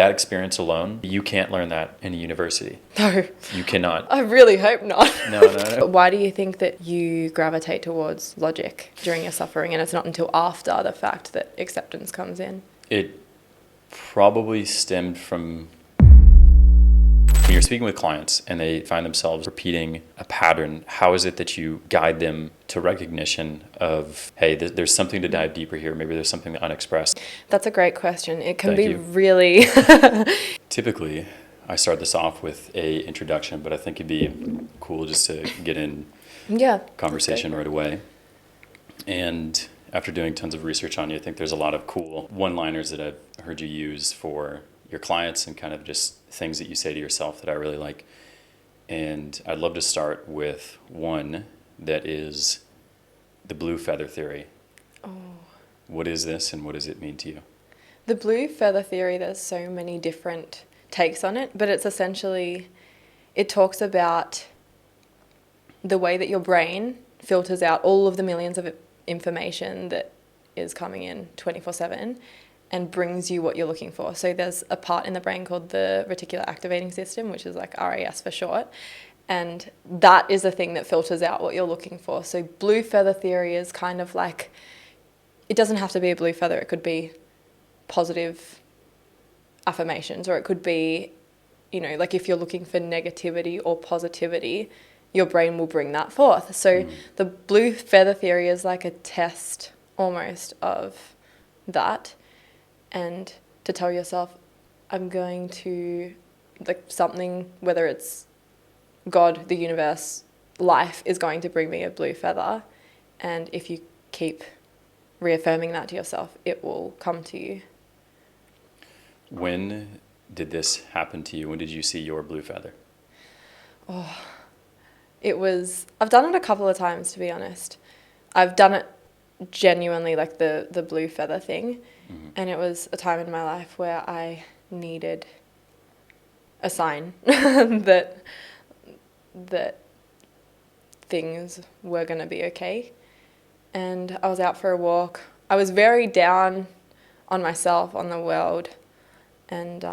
That experience alone, you can't learn that in a university. No. You cannot. I really hope not. No. Why do you think that you gravitate towards logic during your suffering, and it's not until after the fact that acceptance comes in? It probably stemmed from when you're speaking with clients and they find themselves repeating a pattern. How is it that you guide them to recognition of, hey, there's something to dive deeper here. Maybe there's something unexpressed. That's a great question. It can Thank be you. really... Typically, I start this off with a introduction, but I think it'd be cool just to get in conversation right away. And after doing tons of research on you, I think there's a lot of cool one-liners that I've heard you use for your clients and kind of just things that you say to yourself that I really like. And I'd love to start with one that is the blue feather theory. Oh. What is this and what does it mean to you? The blue feather theory, there's so many different takes on it, but it's essentially, it talks about the way that your brain filters out all of the millions of information that is coming in 24/7 and brings you what you're looking for. So there's a part in the brain called the reticular activating system, which is like RAS for short. And that is the thing that filters out what you're looking for. So blue feather theory is kind of like, it doesn't have to be a blue feather. It could be positive affirmations, or it could be, you know, like if you're looking for negativity or positivity, your brain will bring that forth. So the blue feather theory is like a test almost of that. And to tell yourself, I'm going to, like something, whether it's God, the universe, life is going to bring me a blue feather. And if you keep reaffirming that to yourself, it will come to you. When did this happen to you? When did you see your blue feather? Oh, I've done it a couple of times, to be honest. I've done it genuinely, like the blue feather thing. And it was a time in my life where I needed a sign that things were going to be okay. And I was out for a walk. I was very down on myself, on the world. And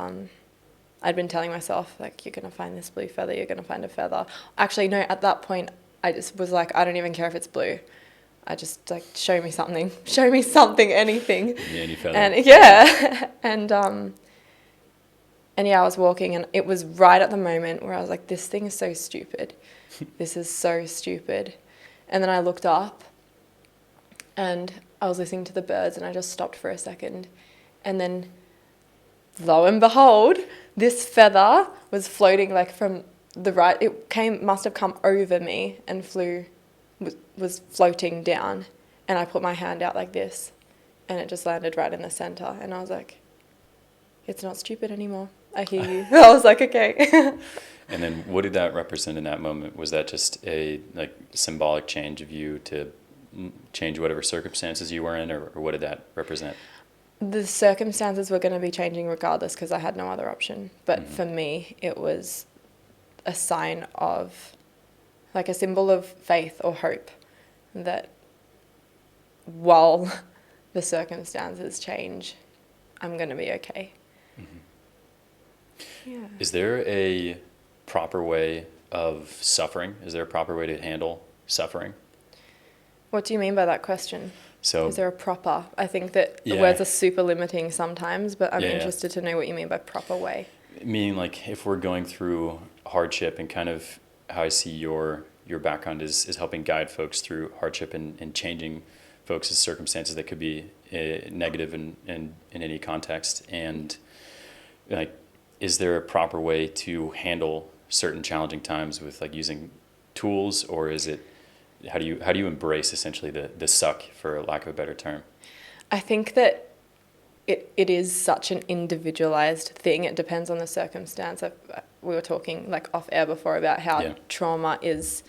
I'd been telling myself, like, you're going to find this blue feather, you're going to find a feather. Actually, no, at that point, I just was like, I don't even care if it's blue. I just, like, show me something, anything. Yeah, any feather. And yeah, and yeah, I was walking, and it was right at the moment where I was like, this thing is so stupid. This is so stupid. And then I looked up, and I was listening to the birds, and I just stopped for a second. And then, lo and behold, this feather was floating, like, from the right. It must have come over me and was floating down. And I put my hand out like this, and it just landed right in the center. And I was like, it's not stupid anymore. I hear you. I was like, okay. And then what did that represent in that moment? Was that just a like symbolic change of you to change whatever circumstances you were in, or what did that represent? The circumstances were going to be changing regardless because I had no other option. But for me, it was a sign of, like, a symbol of faith or hope that while the circumstances change, I'm going to be okay. Yeah. Is there a proper way of suffering? Is there a proper way to handle suffering? What do you mean by that question? So, is there a proper? I think that the words are super limiting sometimes, but I'm interested to know what you mean by proper way. Meaning, like, if we're going through hardship, and kind of how I see your background is helping guide folks through hardship and changing folks' circumstances that could be negative in any context. And, like, is there a proper way to handle certain challenging times with, like, using tools, or is it, how do you embrace essentially the suck, for lack of a better term? I think that it is such an individualized thing. It depends on the circumstance. We were talking, like, off air before about how trauma is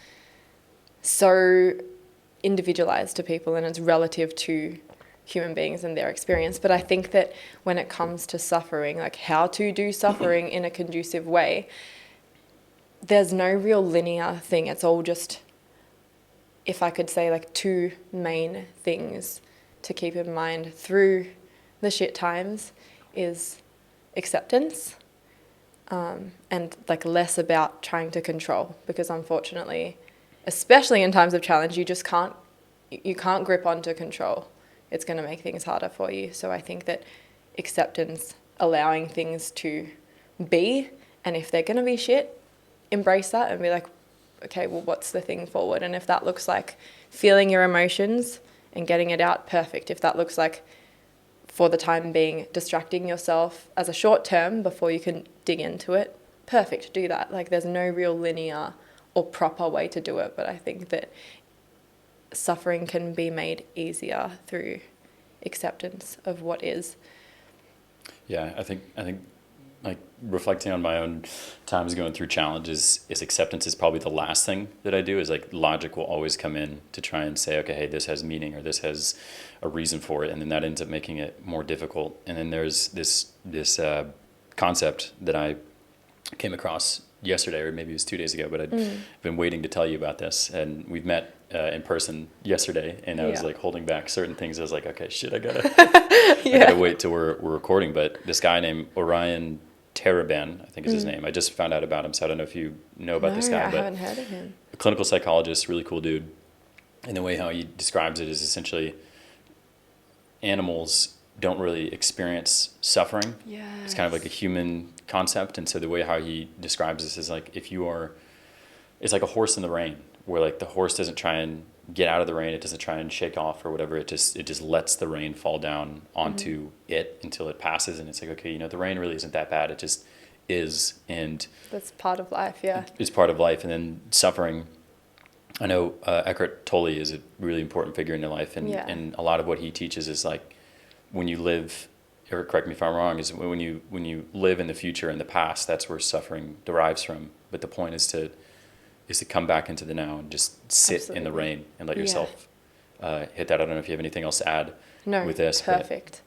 so individualized to people, and it's relative to human beings and their experience. But I think that when it comes to suffering, like how to do suffering in a conducive way, there's no real linear thing. It's all just, if I could say, like, two main things to keep in mind through the shit times is acceptance, and like less about trying to control, because unfortunately, especially in times of challenge, you can't grip onto control. It's going to make things harder for you. So I think that acceptance, allowing things to be, and if they're going to be shit, embrace that and be like, okay, well, what's the thing forward? And if that looks like feeling your emotions and getting it out, perfect. If that looks like, for the time being, distracting yourself as a short term before you can dig into it, perfect, do that. Like, there's no real linear or proper way to do it, but I think that suffering can be made easier through acceptance of what is. Yeah, I think like reflecting on my own times going through challenges, is acceptance is probably the last thing that I do. Is like logic will always come in to try and say, okay, hey, this has meaning or this has a reason for it, and then that ends up making it more difficult. And then there's this concept that I came across yesterday, or maybe it was 2 days ago, but I'd been waiting to tell you about this, and we've met in person yesterday, and I was like holding back certain things. I was like, okay, shit, I gotta wait till we're recording. But this guy named Orion Taraban, I think is his name. I just found out about him, so I don't know if you know about this guy. I haven't heard of him. A clinical psychologist, really cool dude. And the way how he describes it is essentially animals don't really experience suffering. Yeah. It's kind of like a human concept. And so the way how he describes this is like, it's like a horse in the rain, where like the horse doesn't try and get out of the rain. It doesn't try and shake off or whatever. It just lets the rain fall down onto it until it passes. And it's like, okay, the rain really isn't that bad. It just is. And that's part of life. Yeah. It's part of life. And then suffering, I know Eckhart Tolle is a really important figure in your life. And a lot of what he teaches is like, when you live, or correct me if I'm wrong, is when you live in the future and the past, that's where suffering derives from. But the point is to come back into the now and just sit in the rain and let yourself hit that. I don't know if you have anything else to add with this. Perfect.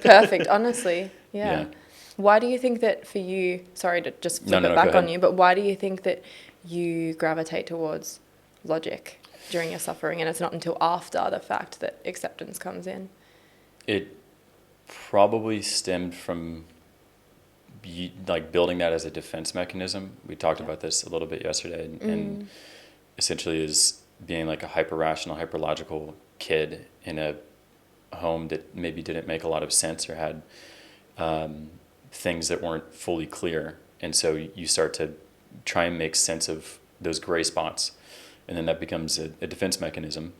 Perfect, honestly. Yeah. Why do you think that for you, sorry to just flip it back on you, but why do you think that you gravitate towards logic during your suffering, and it's not until after the fact that acceptance comes in? It probably stemmed from like building that as a defense mechanism. We talked about this a little bit yesterday, and essentially is being like a hyper-rational, hyper-logical kid in a home that maybe didn't make a lot of sense or had things that weren't fully clear. And so you start to try and make sense of those gray spots, and then that becomes a defense mechanism.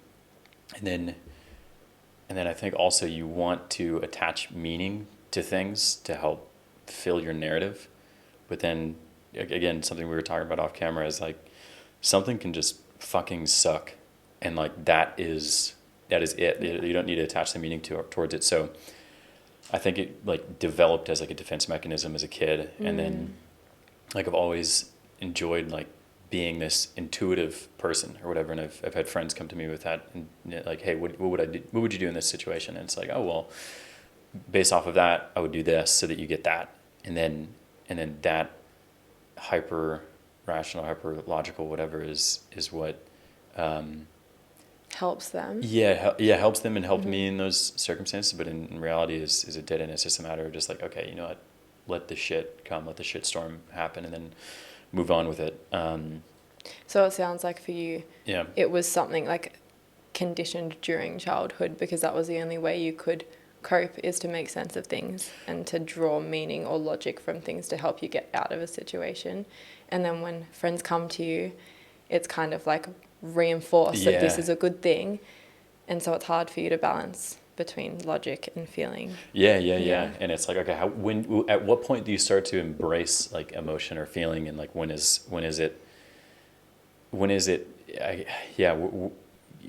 And then I think also you want to attach meaning to things to help fill your narrative. But then again, something we were talking about off camera is like, something can just fucking suck, and like that is it. You don't need to attach the meaning towards it. So I think it like developed as like a defense mechanism as a kid, and then like I've always enjoyed like being this intuitive person or whatever, and I've had friends come to me with that, and like, hey, what would I do? What would you do in this situation? And it's like, oh well, based off of that, I would do this so that you get that, and then that hyper rational, hyper logical, whatever is what helps them. Helps them and helped me in those circumstances. But in reality, is it dead end? It's just a matter of just like, okay, you know what, let the shit come, let the shit storm happen, and then move on with it. So it sounds like for you, yeah, it was something like conditioned during childhood, because that was the only way you could cope, is to make sense of things and to draw meaning or logic from things to help you get out of a situation. And then when friends come to you, it's kind of like reinforced that this is a good thing. And so it's hard for you to balance between logic and feeling. Yeah. And it's like, okay, at what point do you start to embrace like emotion or feeling, and like when is it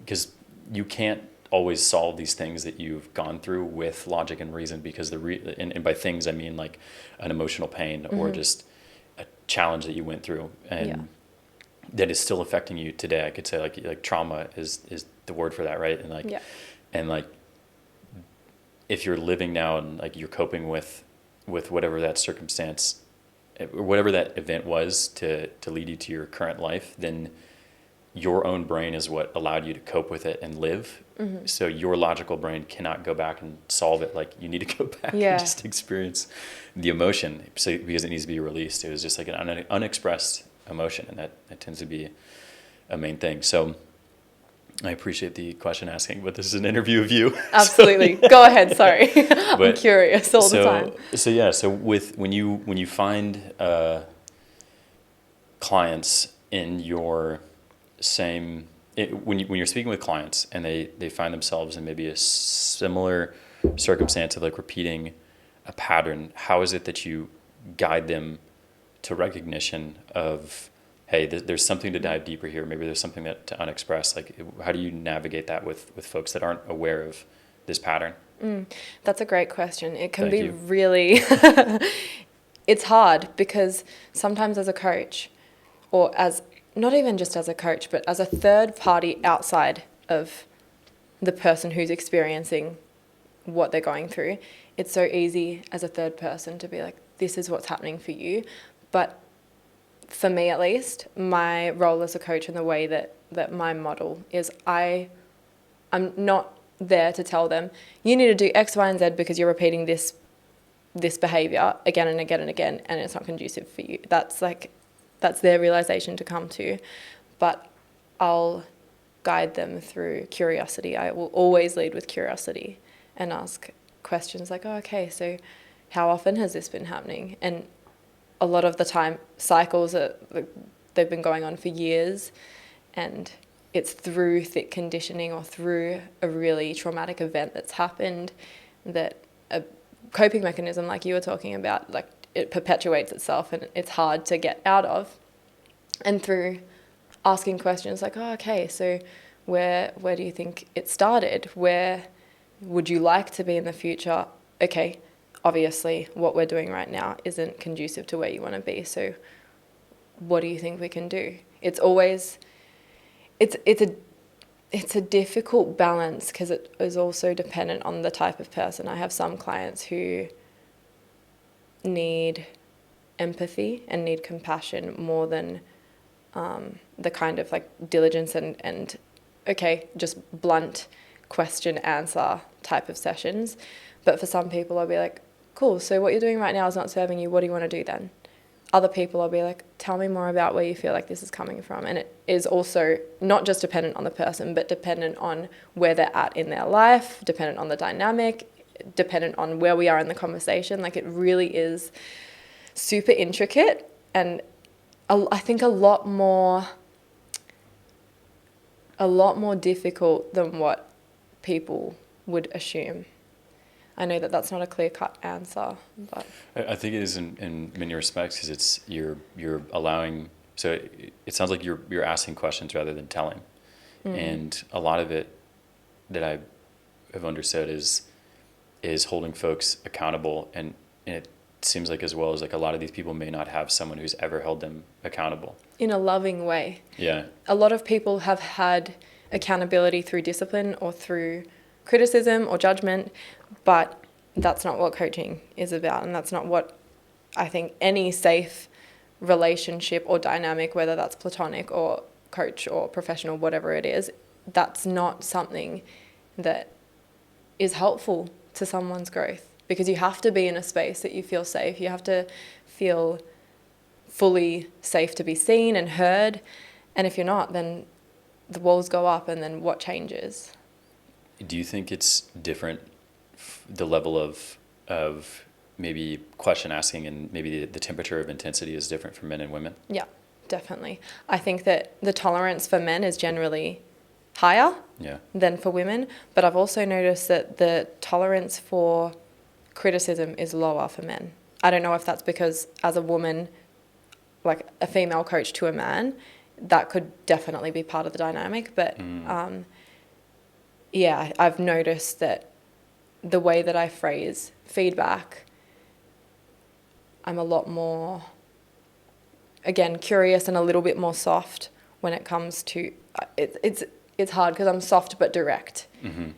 because you can't always solve these things that you've gone through with logic and reason, because and by things I mean like an emotional pain or just a challenge that you went through and that is still affecting you today. I could say like trauma is the word for that, right? And like and like if you're living now and like you're coping with whatever that circumstance or whatever that event was to lead you to your current life, then your own brain is what allowed you to cope with it and live. So your logical brain cannot go back and solve it. Like, you need to go back Yeah. and just experience the emotion, so, because it needs to be released. It was just like an unexpressed emotion, and that tends to be a main thing. So I appreciate the question asking, but this is an interview of you. Absolutely. So, Go ahead. Sorry. I'm curious all the time. So when you find clients in your same, when you're speaking with clients and they find themselves in maybe a similar circumstance of like repeating a pattern, how is it that you guide them to recognition of, hey, there's something to dive deeper here. Maybe there's something that to unexpress. Like, how do you navigate that with folks that aren't aware of this pattern? That's a great question. It can Thank be you. really, it's hard because sometimes as a coach, or as not even just as a coach, but as a third party outside of the person who's experiencing what they're going through, it's so easy as a third person to be like, this is what's happening for you. But for me, at least, my role as a coach and the way that my model is, I'm not there to tell them, you need to do X, Y, and Z because you're repeating this behavior again and again and again, and it's not conducive for you. That's their realization to come to. But I'll guide them through curiosity. I will always lead with curiosity and ask questions like, oh, okay, so how often has this been happening? And a lot of the time, cycles they've been going on for years, and it's through thick conditioning or through a really traumatic event that's happened that a coping mechanism like you were talking about, like, it perpetuates itself and it's hard to get out of. And through asking questions like, oh, okay, so where do you think it started? Where would you like to be in the future? Okay, obviously what we're doing right now isn't conducive to where you want to be, so what do you think we can do? It's always, it's a difficult balance because it is also dependent on the type of person. I have some clients who need empathy and need compassion more than the kind of like diligence and okay, just blunt question answer type of sessions. But for some people I'll be like, cool, so what you're doing right now is not serving you, what do you want to do then? Other people I'll be like, tell me more about where you feel like this is coming from. And it is also not just dependent on the person, but dependent on where they're at in their life, dependent on the dynamic, dependent on where we are in the conversation. Like, it really is super intricate, and I think a lot more difficult than what people would assume. I know that that's not a clear-cut answer, but I think it is in many respects, because it's you're allowing. So it sounds like you're asking questions rather than telling, and a lot of it that I have understood is holding folks accountable, and it seems like as well as like a lot of these people may not have someone who's ever held them accountable in a loving way. Yeah. A lot of people have had accountability through discipline or through criticism or judgment, but that's not what coaching is about, and that's not what I think any safe relationship or dynamic, whether that's platonic or coach or professional, whatever it is, that's not something that is helpful to someone's growth, because you have to be in a space that you feel safe. You have to feel fully safe to be seen and heard, and if you're not, then the walls go up, and then what changes? Do you think it's different, the level of maybe question asking and maybe the temperature of intensity is different for men and women? Yeah, definitely. I think that the tolerance for men is generally higher than for women, but I've also noticed that the tolerance for criticism is lower for men. I don't know if that's because as a woman, like a female coach to a man, that could definitely be part of the dynamic, but yeah, I've noticed that the way that I phrase feedback, I'm a lot more, again, curious and a little bit more soft when it comes to, it's hard because I'm soft but direct. Mm-hmm.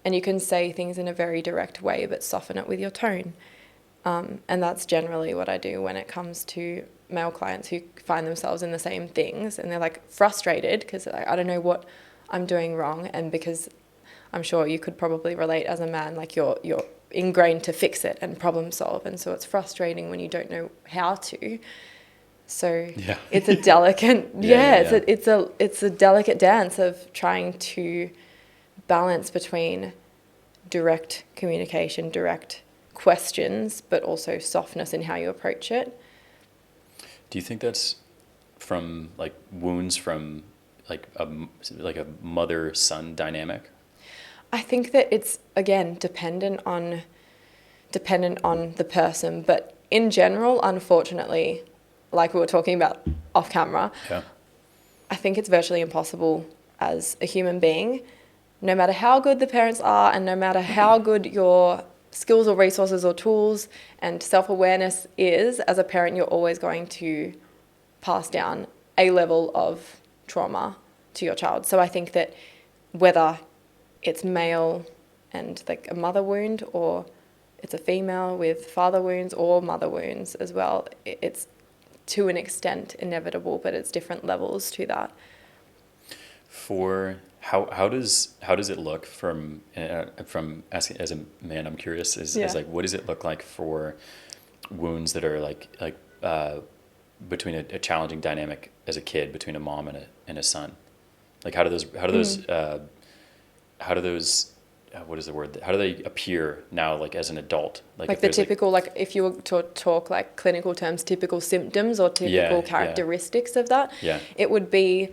And you can say things in a very direct way but soften it with your tone. And that's generally what I do when it comes to male clients who find themselves in the same things, and they're like frustrated because I don't know what I'm doing wrong, and because I'm sure you could probably relate as a man, like you're ingrained to fix it and problem solve, and so it's frustrating when you don't know how to. So Yeah. it's a delicate Yeah. it's a delicate dance of trying to balance between direct communication, direct questions, but also softness in how you approach it. Do you think that's from like wounds from like a mother-son dynamic? I think that it's again dependent on the person, but in general, unfortunately, like we were talking about off camera, Yeah. I think it's virtually impossible as a human being, no matter how good the parents are and no matter how good your skills or resources or tools and self-awareness is, as a parent, you're always going to pass down a level of trauma to your child. So I think that whether it's male and like a mother wound, or it's a female with father wounds or mother wounds as well, it's to an extent inevitable, but it's different levels to that. For how does it look from asking as a man? I'm curious. Is like, what does it look like for wounds that are between a challenging dynamic as a kid between a mom and a son? Like how do those what is the word? How do they appear now, like as an adult? Like the typical, like if you were to talk like clinical terms, typical symptoms or typical characteristics of that, it would be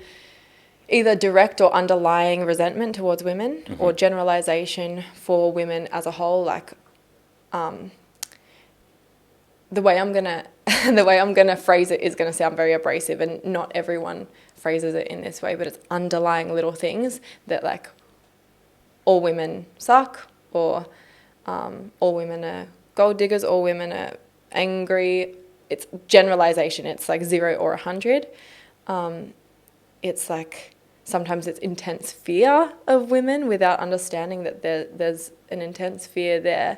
either direct or underlying resentment towards women, or generalization for women as a whole. Like the way I'm gonna phrase it is gonna sound very abrasive, and not everyone phrases it in this way, but it's underlying little things that like all women suck, or all women are gold diggers, all women are angry. It's generalization. It's like 0 or 100. It's like sometimes it's intense fear of women without understanding that there's an intense fear there.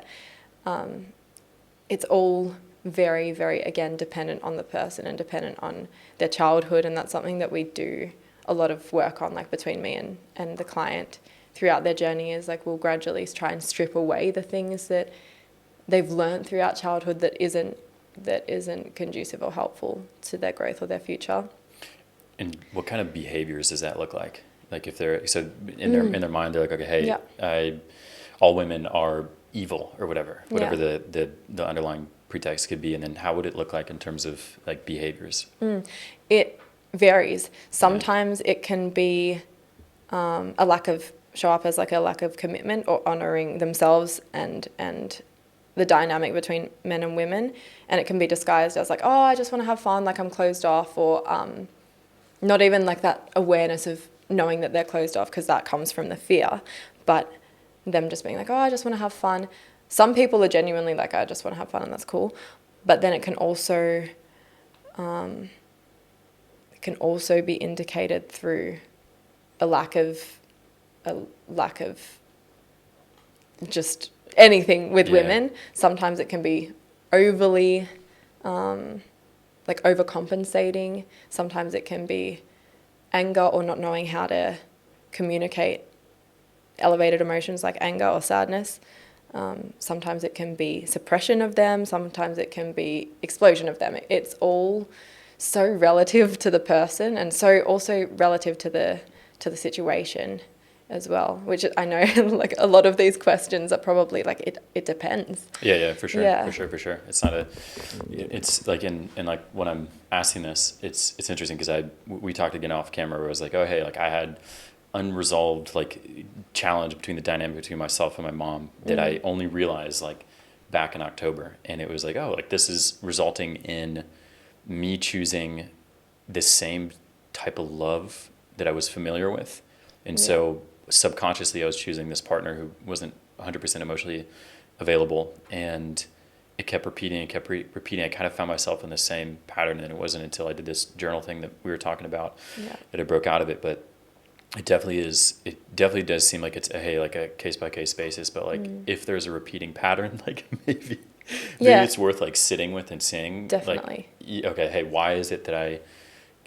It's all very, very, again, dependent on the person and dependent on their childhood, and that's something that we do a lot of work on, like between me and the client throughout their journey, is like we'll gradually try and strip away the things that they've learned throughout childhood that isn't conducive or helpful to their growth or their future. And what kind of behaviors does that look like? Like if they're in their mind, they're like, okay, hey, all women are evil or whatever the underlying pretext could be, and then how would it look like in terms of like behaviors? It varies. Sometimes it can be show up as like a lack of commitment or honoring themselves and the dynamic between men and women, and it can be disguised as like, oh, I just want to have fun, like I'm closed off, or not even like that awareness of knowing that they're closed off, because that comes from the fear, but them just being like, oh, I just want to have fun. Some people are genuinely like, I just want to have fun, and that's cool, but then it can also be indicated through a lack of just anything with women. Sometimes it can be overly like overcompensating. Sometimes it can be anger or not knowing how to communicate elevated emotions like anger or sadness. Sometimes it can be suppression of them. Sometimes it can be explosion of them. It's all so relative to the person, and so also relative to the situation as well, which I know like a lot of these questions are probably like it depends. For sure. It's not it's like in like when I'm asking this, it's interesting because we talked again off camera where I was like, oh hey, like I had unresolved like challenge between the dynamic between myself and my mom that I only realized like back in October, and it was like, oh, like this is resulting in me choosing the same type of love that I was familiar with, and so subconsciously I was choosing this partner who wasn't 100% emotionally available, and it kept repeating and kept repeating. I kind of found myself in the same pattern, and it wasn't until I did this journal thing that we were talking about that I broke out of it. But it definitely does seem like it's a case by case basis, but like if there's a repeating pattern, like maybe it's worth like sitting with and seeing, definitely, like, okay, hey, why is it that I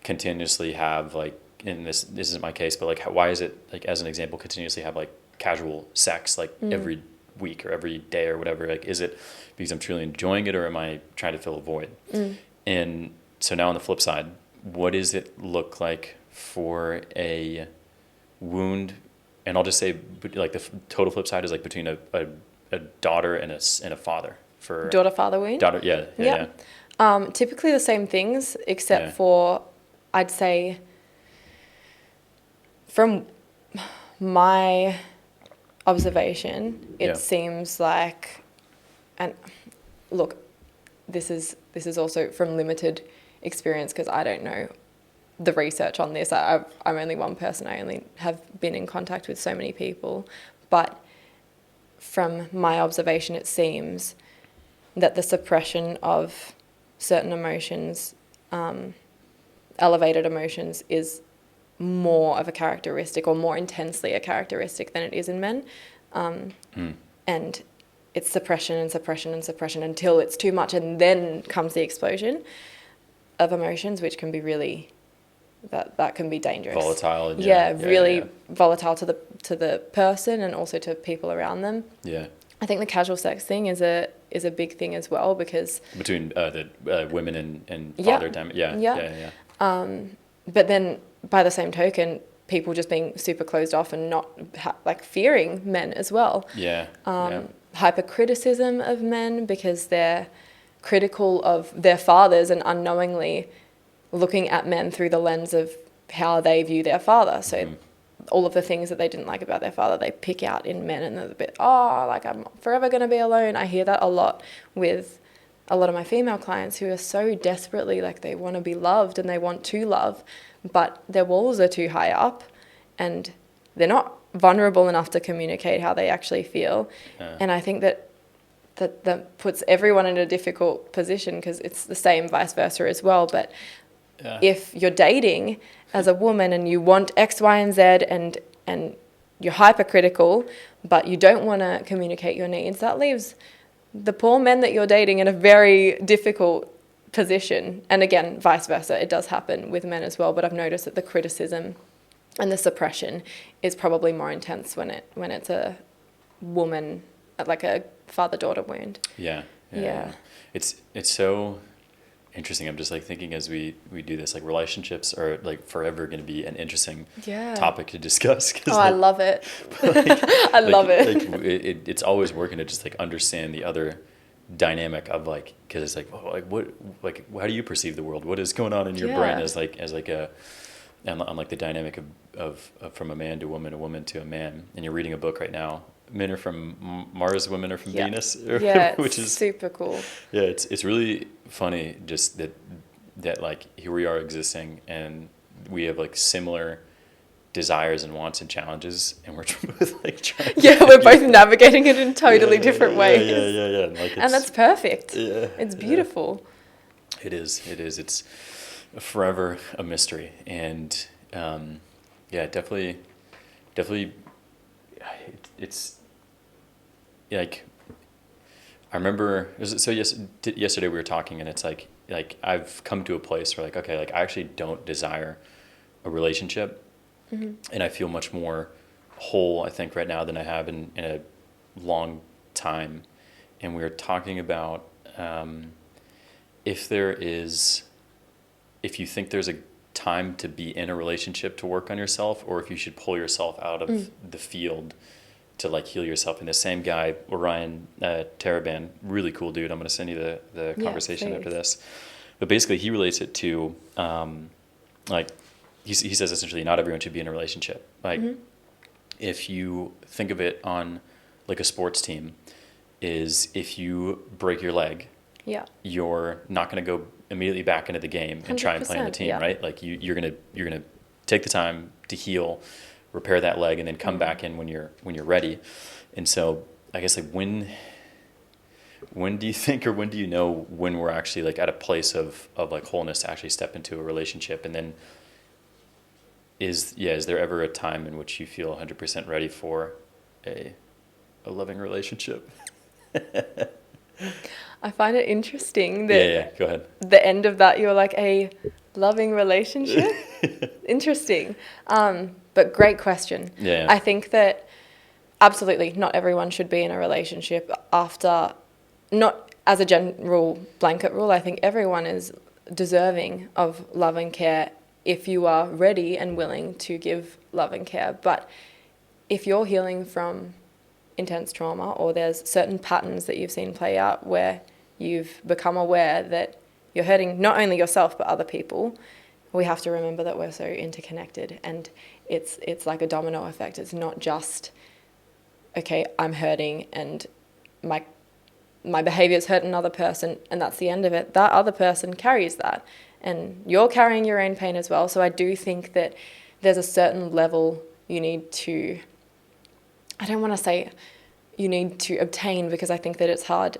continuously have like, and this isn't my case, but like why is it like, as an example, continuously have like casual sex like every week or every day or whatever? Like, is it because I'm truly enjoying it, or am I trying to fill a void? And so now on the flip side, what does it look like for a wound? And I'll just say, like, the total flip side is like between a daughter and a father. For daughter-father wound? Daughter, yeah. Typically the same things, except for, I'd say, from my observation, it seems like, and look, this is also from limited experience because I don't know the research on this. I'm only one person. I only have been in contact with so many people. But from my observation, it seems that the suppression of certain emotions, elevated emotions, is more of a characteristic, or more intensely a characteristic, than it is in men. And it's suppression and suppression and suppression until it's too much, and then comes the explosion of emotions, which can be really, that can be dangerous. Volatile. And really volatile to the person and also to people around them. Yeah. I think the casual sex thing is a big thing as well, because between the women and father time. Yeah. But then by the same token, people just being super closed off and not like fearing men as well. Hypercriticism of men because they're critical of their fathers and unknowingly looking at men through the lens of how they view their father. So all of the things that they didn't like about their father, they pick out in men, and they're a bit, like, I'm forever going to be alone. I hear that a lot with a lot of my female clients who are so desperately, like, they want to be loved and they want to love, but their walls are too high up and they're not vulnerable enough to communicate how they actually feel. And I think that puts everyone in a difficult position, because it's the same vice versa as well. But if you're dating as a woman and you want X, Y, and Z, and you're hypercritical, but you don't want to communicate your needs, that leaves the poor men that you're dating in a very difficult position. And again, vice versa, it does happen with men as well. But I've noticed that the criticism and the suppression is probably more intense when it's a woman, like a father-daughter wound. Yeah. It's so interesting. I'm just like thinking as we do this, like, relationships are like forever going to be an interesting topic to discuss. I love it. I love it. Like, it's always working to just like understand the other dynamic of, like, because it's like, how do you perceive the world? What is going on in your brain as the dynamic of from a man to a woman to a man. And you're reading a book right now. Men are from Mars, women are from Venus. Which is super cool. Yeah, it's really funny just that like here we are existing and we have like similar desires and wants and challenges, and we're both like trying. We're both navigating it in totally different ways. Yeah. And that's perfect. Yeah, it's beautiful. It is. It's forever a mystery, and definitely. It's like I remember. So yesterday we were talking, and it's like I've come to a place where, like, okay, like, I actually don't desire a relationship, and I feel much more whole, I think, right now than I have in a long time. And we were talking about if you think there's a time to be in a relationship to work on yourself, or if you should pull yourself out of the field to like heal yourself. And the same guy, Orion Taraban, really cool dude. I'm going to send you the conversation after this. But basically he relates it to like he says essentially not everyone should be in a relationship. Like if you think of it on like a sports team, is if you break your leg, you're not going to go immediately back into the game and try and play on the team, right? Like you're gonna take the time to heal, repair that leg, and then come back in when you're ready. And so I guess like when do you think, or when do you know when we're actually like at a place of like wholeness to actually step into a relationship? And then is there ever a time in which you feel 100% ready for a loving relationship? I find it interesting that go ahead. The end of that, you're like, a loving relationship? Interesting. But great question. Yeah. I think that Absolutely, not everyone should be in a relationship after, not as a general blanket rule. I think everyone is deserving of love and care if you are ready and willing to give love and care. But if you're healing from intense trauma, or there's certain patterns that you've seen play out where you've become aware that you're hurting not only yourself but other people, we have to remember that we're so interconnected, and it's like a domino effect. It's not just, okay, I'm hurting and my behaviors hurt another person and that's the end of it. That other person carries that, and you're carrying your own pain as well. So I do think that there's a certain level you need to, I don't want to say you need to obtain, because I think that it's hard.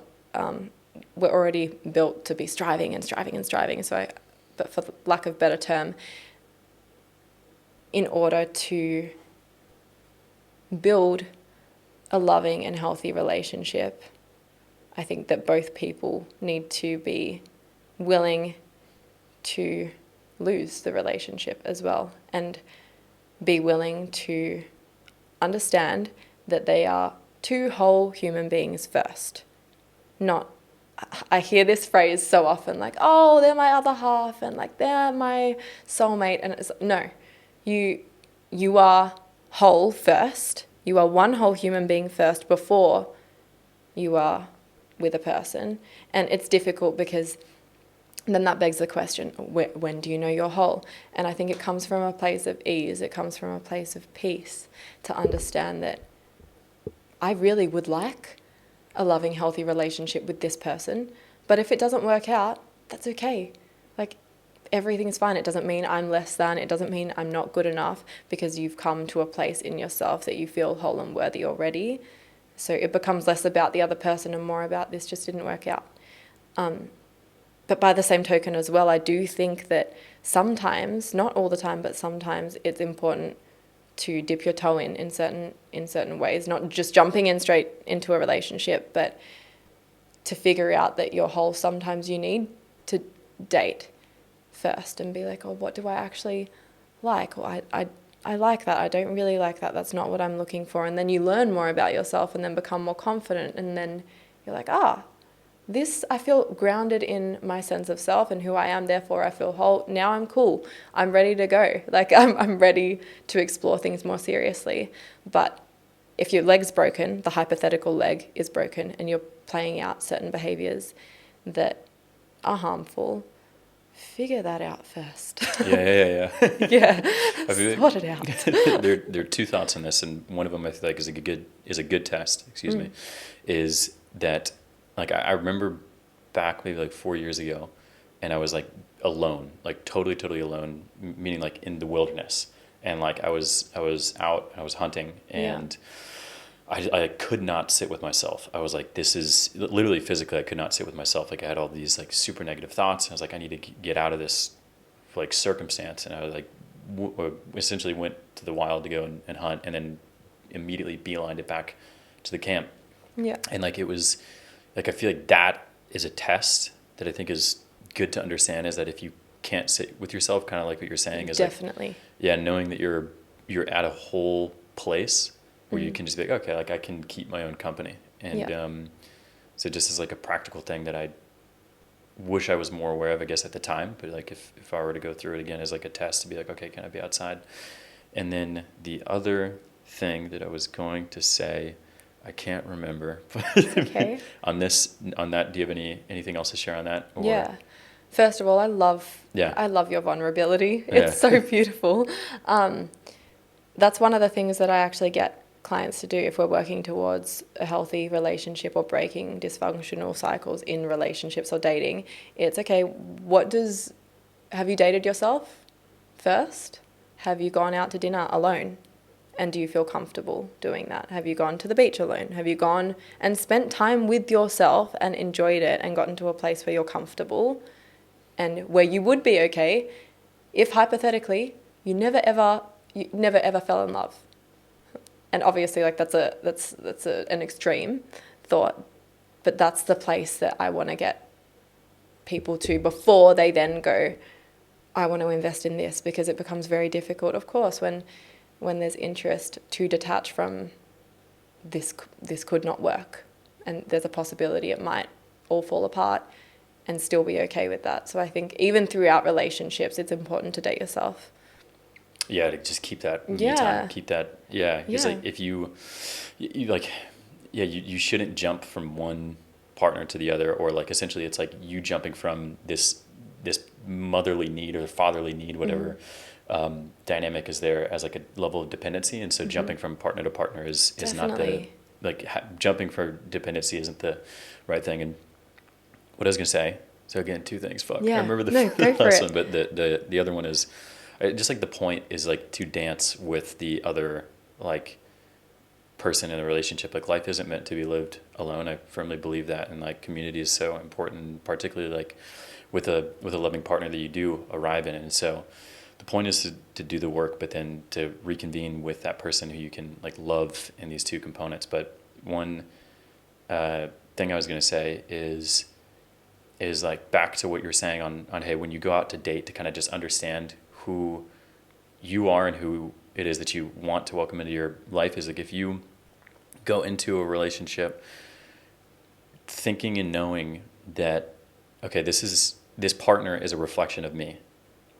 We're already built to be striving and striving and striving. But for lack of a better term, in order to build a loving and healthy relationship, I think that both people need to be willing to lose the relationship as well, and be willing to understand that they are two whole human beings first. Not, I hear this phrase so often, like, oh, they're my other half, and like they're my soulmate, and it's no, you are whole first. You are one whole human being first before you are with a person. And it's difficult because then that begs the question, when do you know you're whole? And I think it comes from a place of ease. It comes from a place of peace, to understand that I really would like a loving, healthy relationship with this person, but if it doesn't work out, that's okay. Like, everything's fine. It doesn't mean I'm less than. It doesn't mean I'm not good enough, because you've come to a place in yourself that you feel whole and worthy already. So it becomes less about the other person and more about, this just didn't work out. But by the same token as well, I do think that sometimes, not all the time, but sometimes it's important to dip your toe in certain ways, not just jumping in straight into a relationship, but to figure out that you're whole. Sometimes you need to date first and be like, oh, what do I actually like? Or I like that. I don't really like that. That's not what I'm looking for. And then you learn more about yourself and then become more confident. And then you're like, this, I feel grounded in my sense of self and who I am, therefore I feel whole. Now I'm cool. I'm ready to go. Like, I'm ready to explore things more seriously. But if your leg's broken, the hypothetical leg is broken, and you're playing out certain behaviors that are harmful, figure that out first. Yeah. Yeah, sort it out. there are two thoughts on this, and one of them I feel like is a good test, is that, like, I remember back maybe like 4 years ago, and I was like alone, like totally alone, meaning like in the wilderness. And like I was out, I was hunting, and I could not sit with myself. I was like, this is literally physically, I could not sit with myself. Like, I had all these like super negative thoughts. I was like, I need to get out of this like circumstance. And I was like, essentially went to the wild to go and hunt, and then immediately beelined it back to the camp. Yeah. And like, it was like, I feel like that is a test that I think is good to understand, is that if you can't sit with yourself, kind of like what you're saying, is definitely, like, yeah, knowing that you're at a whole place where you can just be like, okay, like I can keep my own company. And so just as like a practical thing that I wish I was more aware of, I guess, at the time, but like if I were to go through it again as like a test, to be like, okay, can I be outside? And then the other thing that I was going to say, I can't remember. Okay. on that, do you have anything else to share on that? Or? Yeah. First of all, I love your vulnerability. It's so beautiful. That's one of the things that I actually get clients to do if we're working towards a healthy relationship or breaking dysfunctional cycles in relationships or dating. It's okay, have you dated yourself first? Have you gone out to dinner alone? And do you feel comfortable doing that? Have you gone to the beach alone? Have you gone and spent time with yourself and enjoyed it and gotten to a place where you're comfortable and where you would be okay if hypothetically you never ever fell in love? And obviously, like, that's an extreme thought, but that's the place that I want to get people to before they then go, I want to invest in this, because it becomes very difficult, of course, when there's interest, to detach from this could not work, and there's a possibility it might all fall apart, and still be okay with that. So I think even throughout relationships, it's important to date yourself. Yeah, to just keep that me time, keep that, because like if you like, you shouldn't jump from one partner to the other, or like essentially it's like you jumping from this motherly need or fatherly need, whatever dynamic is there as like a level of dependency, and so jumping from partner to partner is not the, like jumping for dependency isn't the right thing. And what I was gonna say, so again, two things. I remember the last one, but the other one is just like the point is like to dance with the other like person in a relationship. Like life isn't meant to be lived alone. I firmly believe that, and like community is so important, particularly like with a loving partner that you do arrive in. And so the point is to do the work, but then to reconvene with that person who you can like love in these two components. But one thing I was gonna say is like back to what you're saying on hey, when you go out to date, to kind of just understand who you are and who it is that you want to welcome into your life. Is like if you go into a relationship thinking and knowing that, okay, this partner is a reflection of me.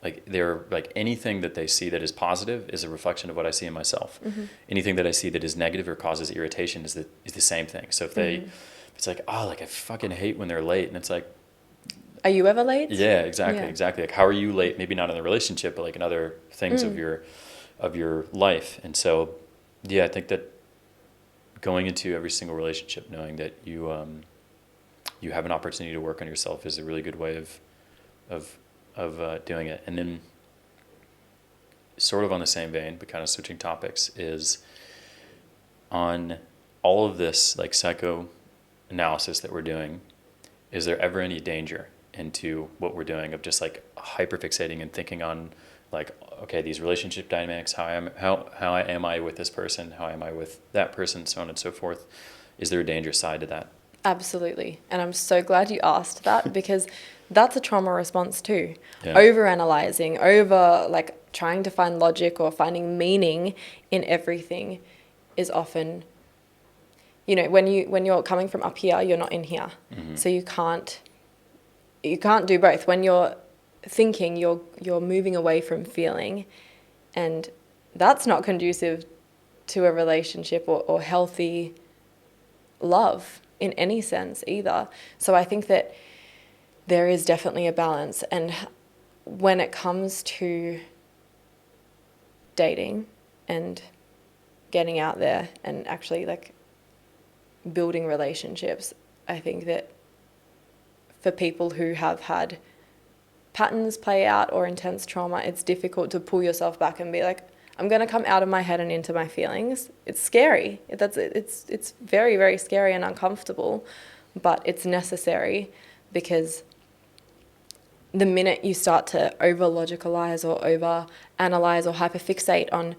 Like they're like anything that they see that is positive is a reflection of what I see in myself. Anything that I see that is negative or causes irritation is the same thing. So if it's like, oh, like I fucking hate when they're late, and it's like, are you ever late? Yeah, exactly. Like how are you late? Maybe not in the relationship, but like in other things of your life. And so, I think that going into every single relationship knowing that you have an opportunity to work on yourself is a really good way of doing it. And then, sort of on the same vein, but kind of switching topics, is on all of this like psychoanalysis that we're doing. Is there ever any danger into what we're doing of just like hyperfixating and thinking on like, okay, these relationship dynamics, how am I with this person, how am I with that person, so on and so forth? Is there a dangerous side to that? Absolutely. And I'm so glad you asked that, because that's a trauma response too. Yeah. Over-analyzing, over like trying to find logic or finding meaning in everything is often, when you're coming from up here, you're not in here. So you can't do both. When you're thinking, you're moving away from feeling, and that's not conducive to a relationship or healthy love in any sense either. So I think that there is definitely a balance. And when it comes to dating and getting out there and actually like building relationships, I think that for people who have had patterns play out or intense trauma, it's difficult to pull yourself back and be like, I'm going to come out of my head and into my feelings. It's scary. It's very, very scary and uncomfortable, but it's necessary, because the minute you start to over-logicalize or over-analyze or hyperfixate on,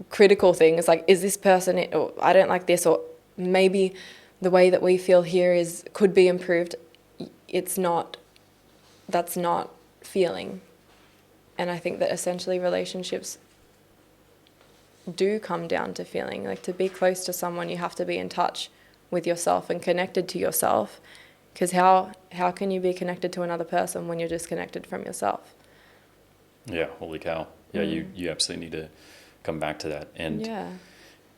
critical things like, is this person it, or I don't like this, or maybe the way that we feel here could be improved, that's not feeling. And I think that essentially relationships do come down to feeling. Like, to be close to someone, you have to be in touch with yourself and connected to yourself, because how can you be connected to another person when you're disconnected from yourself? Yeah, holy cow. Yeah, you absolutely need to come back to that. And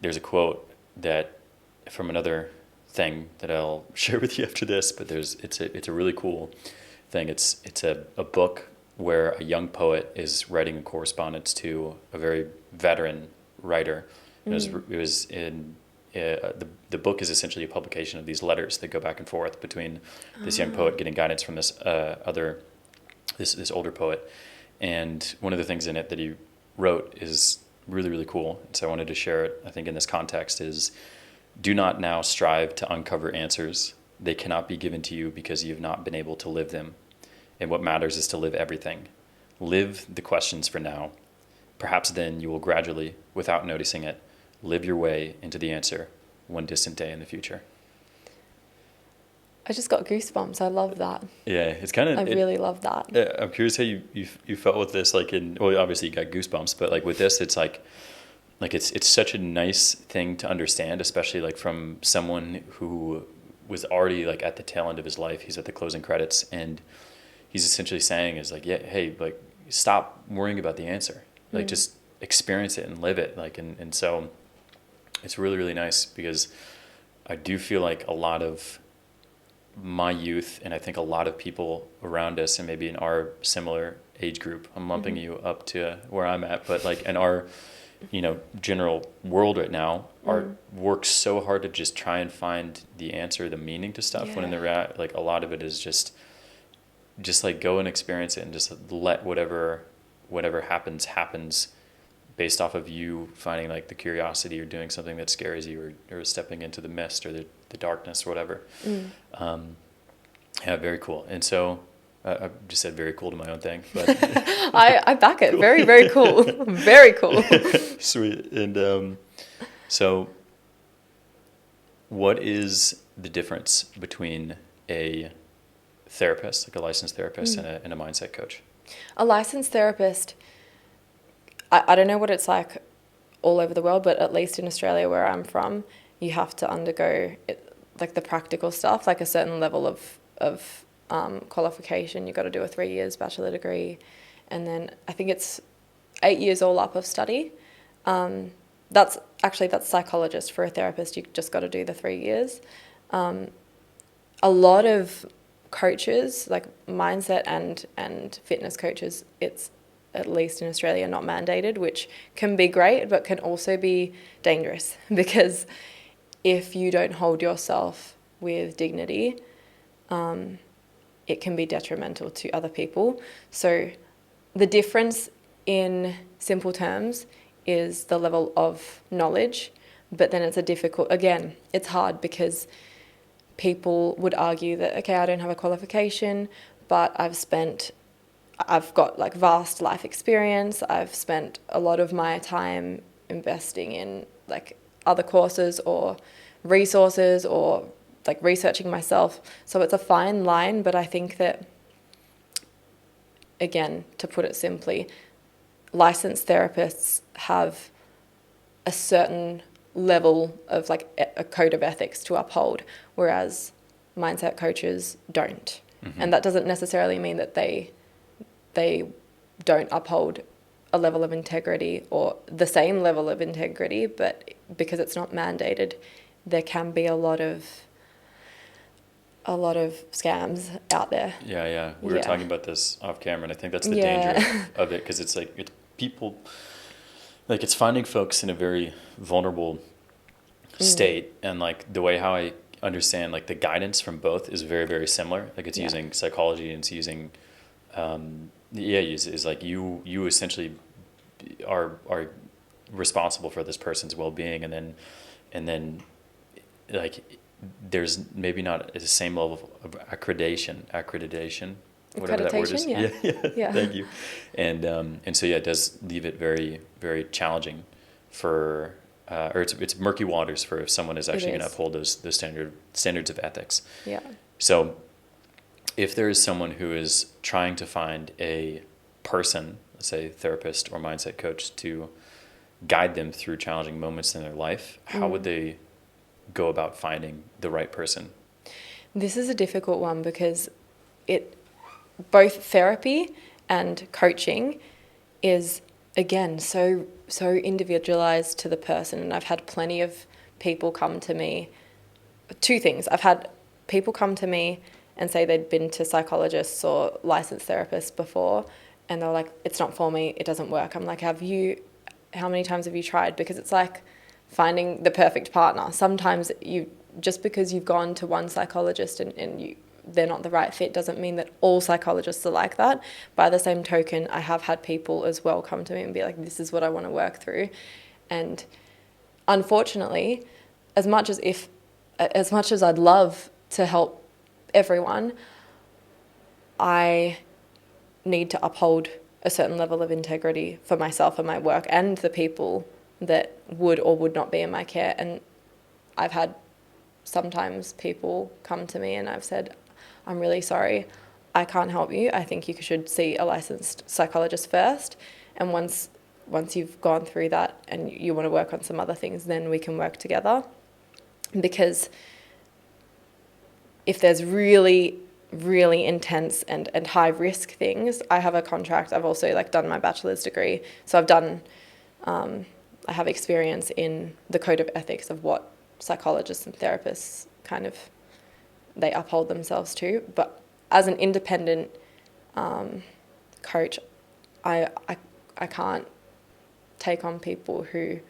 there's a quote that from another thing that I'll share with you after this, but it's a really cool thing. It's a book where a young poet is writing a correspondence to a very veteran writer. It was in the book is essentially a publication of these letters that go back and forth between this young poet getting guidance from this this older poet. And one of the things in it that he wrote is really, really cool. So I wanted to share it, I think, in this context is, do not now strive to uncover answers. They cannot be given to you because you have not been able to live them. And what matters is to live everything. Live the questions for now. Perhaps then you will gradually, without noticing it, live your way into the answer one distant day in the future. I just got goosebumps. I love that. Yeah, it's kind of... I really love that. Yeah, I'm curious how you felt with this, like obviously you got goosebumps, but like with this, it's like like it's such a nice thing to understand, especially like from someone who was already like at the tail end of his life. He's at the closing credits, and he's essentially saying is like, yeah, hey, like stop worrying about the answer, like just experience it and live it. Like, and so it's really, really nice, because I do feel like a lot of my youth, and I think a lot of people around us, and maybe in our similar age group, I'm lumping you up to where I'm at, but like in our, general world right now, are work so hard to just try and find the answer, the meaning to stuff, when in the like a lot of it is just like go and experience it, and just let whatever happens based off of you finding like the curiosity, or doing something that scares you, or stepping into the mist, or the darkness, or whatever. Yeah, very cool. And so I just said very cool to my own thing, but I back it. Cool. Very, very cool. Very cool. Sweet. And so what is the difference between a therapist, like a licensed therapist, and a mindset coach? A licensed therapist, I don't know what it's like all over the world, but at least in Australia, where I'm from, you have to undergo like the practical stuff, like a certain level of qualification. You've got to do a 3 years bachelor degree, and then I think it's 8 years all up of study. That's psychologist. For a therapist, you just got to do the 3 years. A lot of coaches, like mindset and fitness coaches, it's, at least in Australia, not mandated, which can be great, but can also be dangerous, because if you don't hold yourself with dignity, it can be detrimental to other people. So the difference, in simple terms, is the level of knowledge, but then it's hard, because people would argue that, okay, I don't have a qualification, but I've got like vast life experience. I've spent a lot of my time investing in like other courses or resources, or like researching myself. So it's a fine line, but I think that, again, to put it simply, licensed therapists have a certain level of like a code of ethics to uphold, whereas mindset coaches don't. And that doesn't necessarily mean that they don't uphold a level of integrity, or the same level of integrity, but because it's not mandated, there can be a lot of scams out there. Yeah. We were talking about this off camera, and I think that's the danger of it, because it's like, it's people, like it's finding folks in a very vulnerable state, and like the way how I understand like the guidance from both is very, very similar. Like it's using psychology, and it's using is like you essentially are responsible for this person's well-being, and then like there's maybe not the same level of accreditation, whatever that word is. Yeah. Thank you. And so it does leave it very, very challenging for or it's murky waters for if someone is actually going to uphold those standards of ethics. Yeah. So if there is someone who is trying to find a person, let's say therapist or mindset coach, to guide them through challenging moments in their life, how would they go about finding the right person? This is a difficult one, because both therapy and coaching is, again, so individualized to the person. And I've had plenty of people come to me. Two things. I've had people come to me and say they'd been to psychologists or licensed therapists before, and they're like, it's not for me, it doesn't work. I'm like, how many times have you tried? Because it's like finding the perfect partner. Sometimes just because you've gone to one psychologist and they're not the right fit, doesn't mean that all psychologists are like that. By the same token, I have had people as well come to me and be like, this is what I want to work through. And unfortunately, as much as I'd love to help everyone, I need to uphold a certain level of integrity for myself and my work and the people that would or would not be in my care. And I've had sometimes people come to me and I've said, I'm really sorry, I can't help you. I think you should see a licensed psychologist first. And once once you've gone through that and you want to work on some other things, then we can work together. Because if there's really, really intense and high risk things, I have a contract. I've also like done my bachelor's degree. So I have experience in the code of ethics of what psychologists and therapists kind of, they uphold themselves to. But as an independent coach, I can't take on people who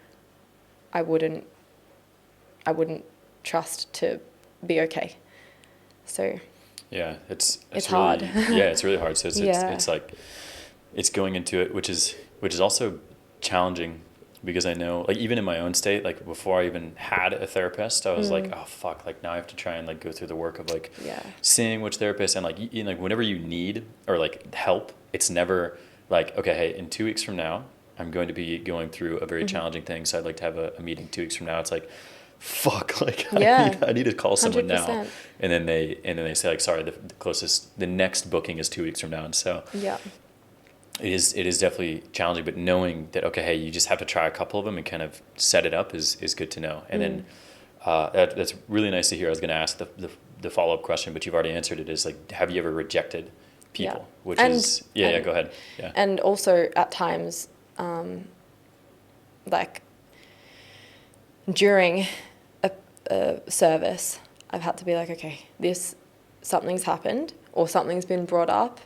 I wouldn't trust to be okay. So yeah, it's really hard. Yeah, it's really hard. So Yeah. it's like it's going into it, which is also challenging, because I know, like, even in my own state, like before I even had a therapist, I was like, oh fuck, like now I have to try and like go through the work of like seeing which therapist, and like like whenever you need or like help, it's never like, okay, hey, in 2 weeks from now I'm going to be going through a very challenging thing, so I'd like to have a meeting 2 weeks from now. It's like, fuck, like I need to call someone 100%. Now, and then they say like, sorry, the next booking is 2 weeks from now. And so it is definitely challenging, but knowing that, okay, hey, you just have to try a couple of them and kind of set it up is good to know. And then that's really nice to hear. I was going to ask the follow-up question, but you've already answered it, is like, have you ever rejected people? Which is go ahead. Yeah. And also at times, like during a service, I've had to be like, okay, something's happened or something's been brought up.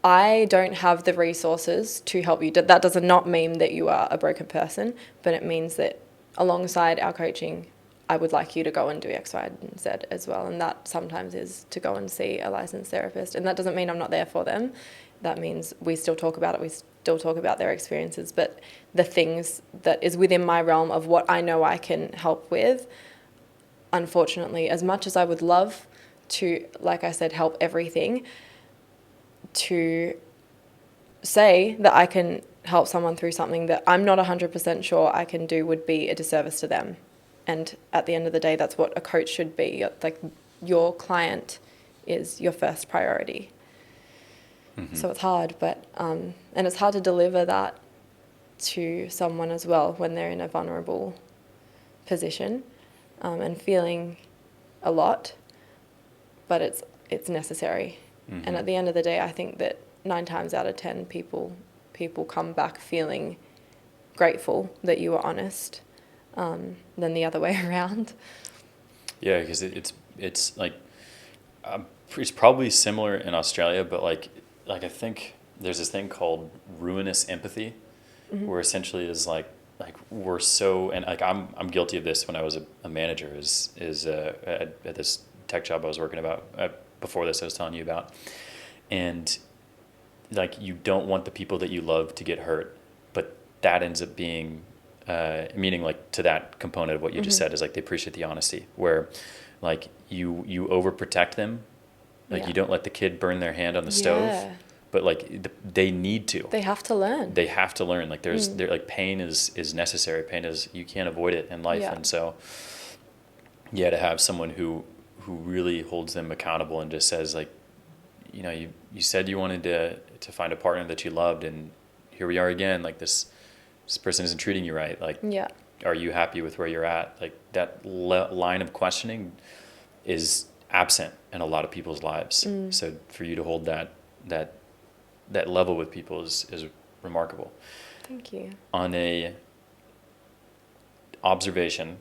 I don't have the resources to help you. That does not mean that you are a broken person, but it means that alongside our coaching, I would like you to go and do X, Y, and Z as well. And that sometimes is to go and see a licensed therapist. And that doesn't mean I'm not there for them. That means we still talk about it. We still talk about their experiences. But the things that is within my realm of what I know I can help with, unfortunately, as much as I would love to, like I said, help everything, to say that I can help someone through something that I'm not 100% sure I can do would be a disservice to them. And at the end of the day, that's what a coach should be. Like, your client is your first priority. Mm-hmm. So it's hard, but and it's hard to deliver that to someone as well when they're in a vulnerable position and feeling a lot, but it's necessary. Mm-hmm. And at the end of the day, I think that 9 times out of 10 people come back feeling grateful that you were honest, than the other way around. Yeah, because it's like it's probably similar in Australia, but like I think there's this thing called ruinous empathy, where essentially is like we're so, and like I'm guilty of this when I was a manager at this tech job I was working about before this I was telling you about, and like you don't want the people that you love to get hurt, but that ends up being meaning like to that component of what you just said is like they appreciate the honesty, where like you overprotect them, like you don't let the kid burn their hand on the stove, but like they need to. They have to learn. Like there's like pain is necessary. Pain is, you can't avoid it in life, and so to have someone who really holds them accountable and just says like, you know, you said you wanted to find a partner that you loved, and here we are again. Like this person isn't treating you right. Like, are you happy with where you're at? Like that line of questioning is absent in a lot of people's lives. So for you to hold that level with people is remarkable. Thank you. On a observation,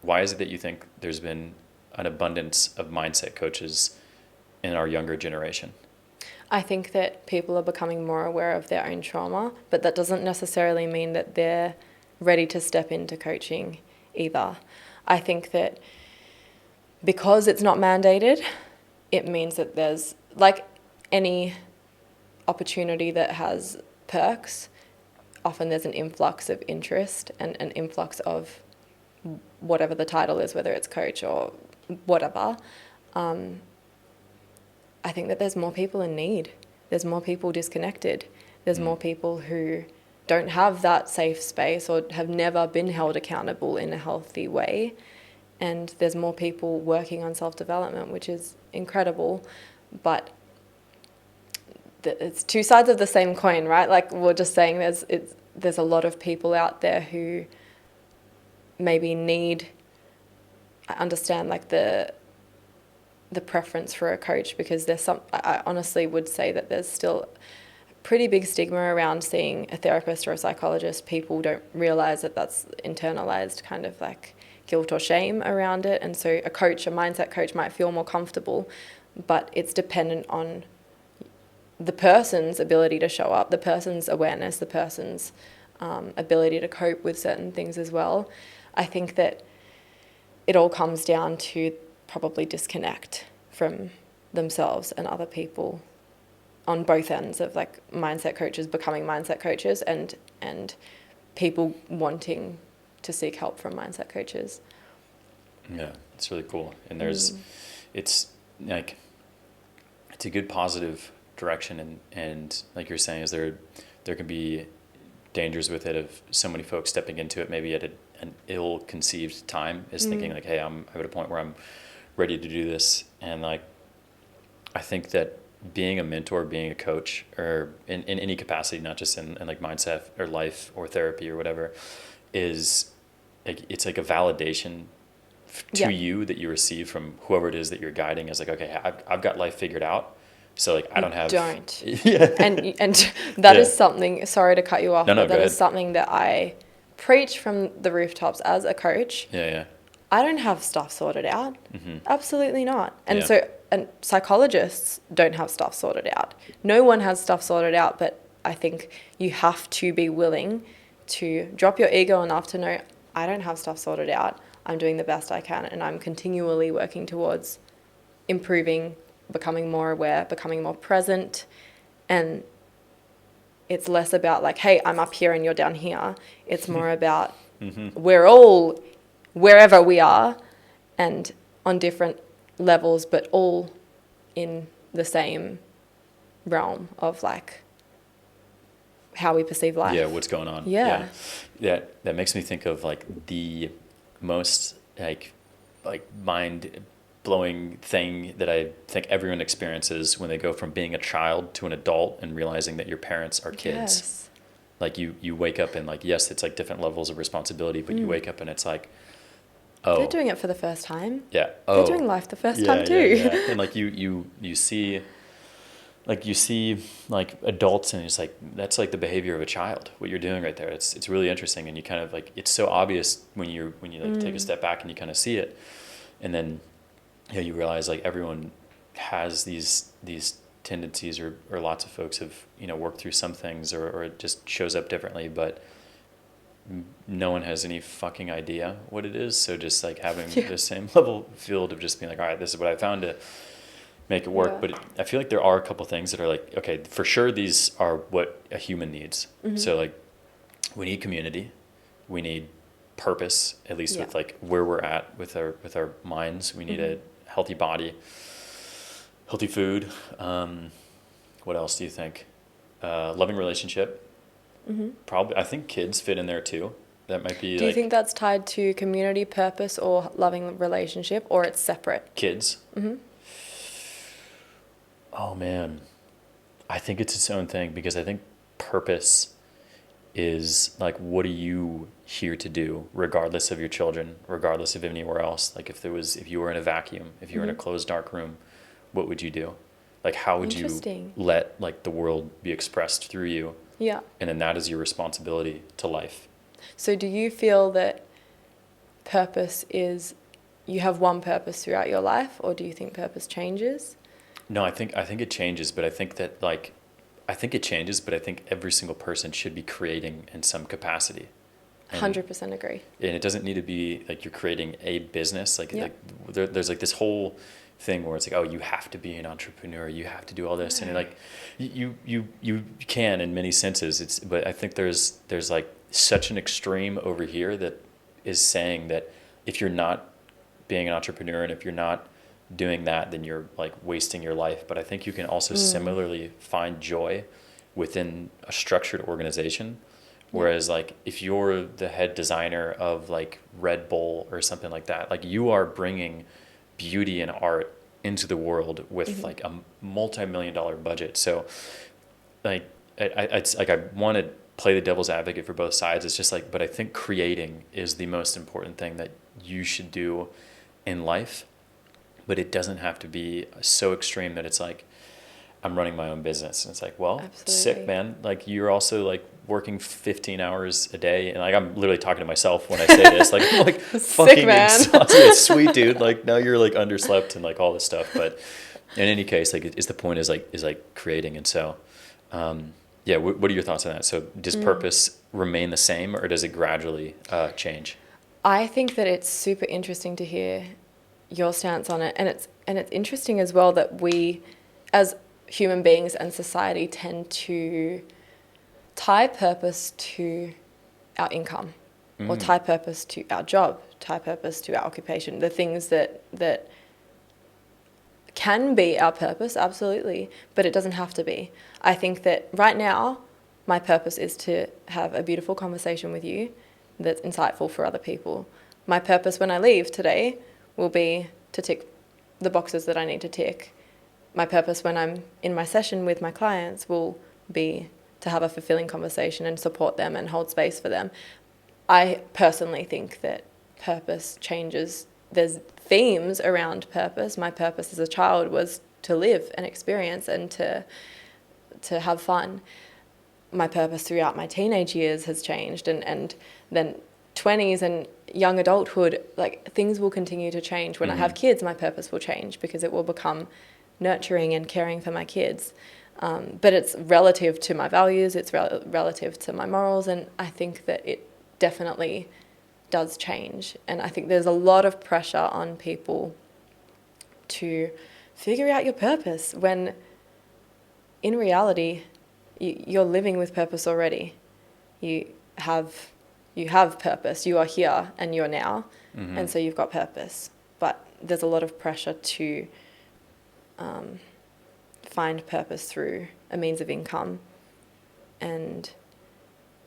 why is it that you think there's been an abundance of mindset coaches in our younger generation? I think that people are becoming more aware of their own trauma, but that doesn't necessarily mean that they're ready to step into coaching either. I think that because it's not mandated, it means that there's, like any opportunity that has perks, often there's an influx of interest and an influx of whatever the title is, whether it's coach or whatever. I think that there's more people in need. There's more people disconnected. There's more people who don't have that safe space or have never been held accountable in a healthy way. And there's more people working on self-development, which is incredible. But it's two sides of the same coin, right? Like we're just saying there's a lot of people out there who maybe need, I understand like the preference for a coach, because I honestly would say that there's still a pretty big stigma around seeing a therapist or a psychologist. People don't realize that that's internalized kind of like guilt or shame around it. And so a mindset coach might feel more comfortable, but it's dependent on the person's ability to show up, the person's awareness, the person's ability to cope with certain things as well. I think that it all comes down to probably disconnect from themselves and other people on both ends of like mindset coaches becoming mindset coaches and people wanting to seek help from mindset coaches. Yeah, it's really cool. And it's like, it's a good positive direction, and like you're saying, is there can be dangers with it of so many folks stepping into it maybe at an ill-conceived time, is thinking like, hey, I'm at a point where I'm ready to do this. And like, I think that being a mentor, being a coach, or in any capacity, not just in like mindset or life or therapy or whatever, is like, it's like a validation to you that you receive from whoever it is that you're guiding, as like, okay, I've got life figured out. So like, I don't have. Yeah. And that is something, sorry to cut you off, but that is something that I preach from the rooftops as a coach. Yeah. I don't have stuff sorted out. Absolutely not. And and psychologists don't have stuff sorted out. No one has stuff sorted out, but I think you have to be willing to drop your ego enough to know, I don't have stuff sorted out. I'm doing the best I can, and I'm continually working towards improving, becoming more aware, becoming more present. And it's less about like, hey, I'm up here and you're down here. It's more about we're all wherever we are and on different levels, but all in the same realm of like how we perceive life. Yeah, what's going on. Yeah. That makes me think of like the most like mind blowing thing that I think everyone experiences when they go from being a child to an adult and realizing that your parents are kids. Yes. Like you wake up and like, yes, it's like different levels of responsibility, but you wake up and it's like, oh, they're doing it for the first time. Yeah. They're doing life the first time too. Yeah. And like you see like adults, and it's like, that's like the behavior of a child, what you're doing right there. It's really interesting, and you kind of like, it's so obvious when you like take a step back and you kind of see it, and then you realize like everyone has these tendencies, or lots of folks have worked through some things, or it just shows up differently, but no one has any fucking idea what it is. So just like having the same level field of just being like, all right, this is what I found to make it work. But I feel like there are a couple things that are like, okay, for sure these are what a human needs. So like, we need community, we need purpose, at least with like where we're at with our minds. We need a healthy body, healthy food. What else do you think? Loving relationship. Probably, I think kids fit in there too. That might be. Do you think that's tied to community, purpose, or loving relationship, or it's separate? Kids. Oh man, I think it's its own thing, because I think purpose is like, what are you here to do, regardless of your children, regardless of anywhere else? Like if you were in a vacuum, if you were in a closed dark room, what would you do? Like how would you let like the world be expressed through you? Yeah. And then that is your responsibility to life. So do you feel that purpose is, you have one purpose throughout your life, or do you think purpose changes? No, I think it changes, but I think that like, I think it changes, but I think every single person should be creating in some capacity. 100% agree. And it doesn't need to be like you're creating a business. Like there's like this whole thing where it's like, oh, you have to be an entrepreneur, you have to do all this, and like you can in many senses. But I think there's like such an extreme over here that is saying that if you're not being an entrepreneur and if you're not doing that, then you're like wasting your life. But I think you can also similarly find joy within a structured organization. Whereas like if you're the head designer of like Red Bull or something like that, like you are bringing beauty and art into the world with like a multi-million-dollar budget. So like it's like I want to play the devil's advocate for both sides. It's just like, but I think creating is the most important thing that you should do in life, but it doesn't have to be so extreme that it's like, I'm running my own business. And it's like, well, Absolutely. Sick, man. Like, you're also like working 15 hours a day. And like, I'm literally talking to myself when I say this, like, I'm like fucking exhausted. Sweet dude. Like, now you're like underslept and like all this stuff. But in any case, like, is the point is like creating. And so, yeah, what are your thoughts on that? So does purpose remain the same, or does it gradually change? I think that it's super interesting to hear your stance on it. And it's interesting as well that we, as human beings and society, tend to tie purpose to our income, or tie purpose to our job, tie purpose to our occupation, the things that can be our purpose, absolutely, but it doesn't have to be. I think that right now, my purpose is to have a beautiful conversation with you that's insightful for other people. My purpose when I leave today will be to tick the boxes that I need to tick. My purpose when I'm in my session with my clients will be to have a fulfilling conversation and support them and hold space for them. I personally think that purpose changes. There's themes around purpose. My purpose as a child was to live and experience and to have fun. My purpose throughout my teenage years has changed, and then 20s and young adulthood, like, things will continue to change. When I have kids, my purpose will change because it will become nurturing and caring for my kids. But it's relative to my values, it's relative to my morals, and I think that it definitely does change. And I think there's a lot of pressure on people to figure out your purpose when in reality you're living with purpose already. You have purpose. You are here and you're now, and so you've got purpose. But there's a lot of pressure to find purpose through a means of income, and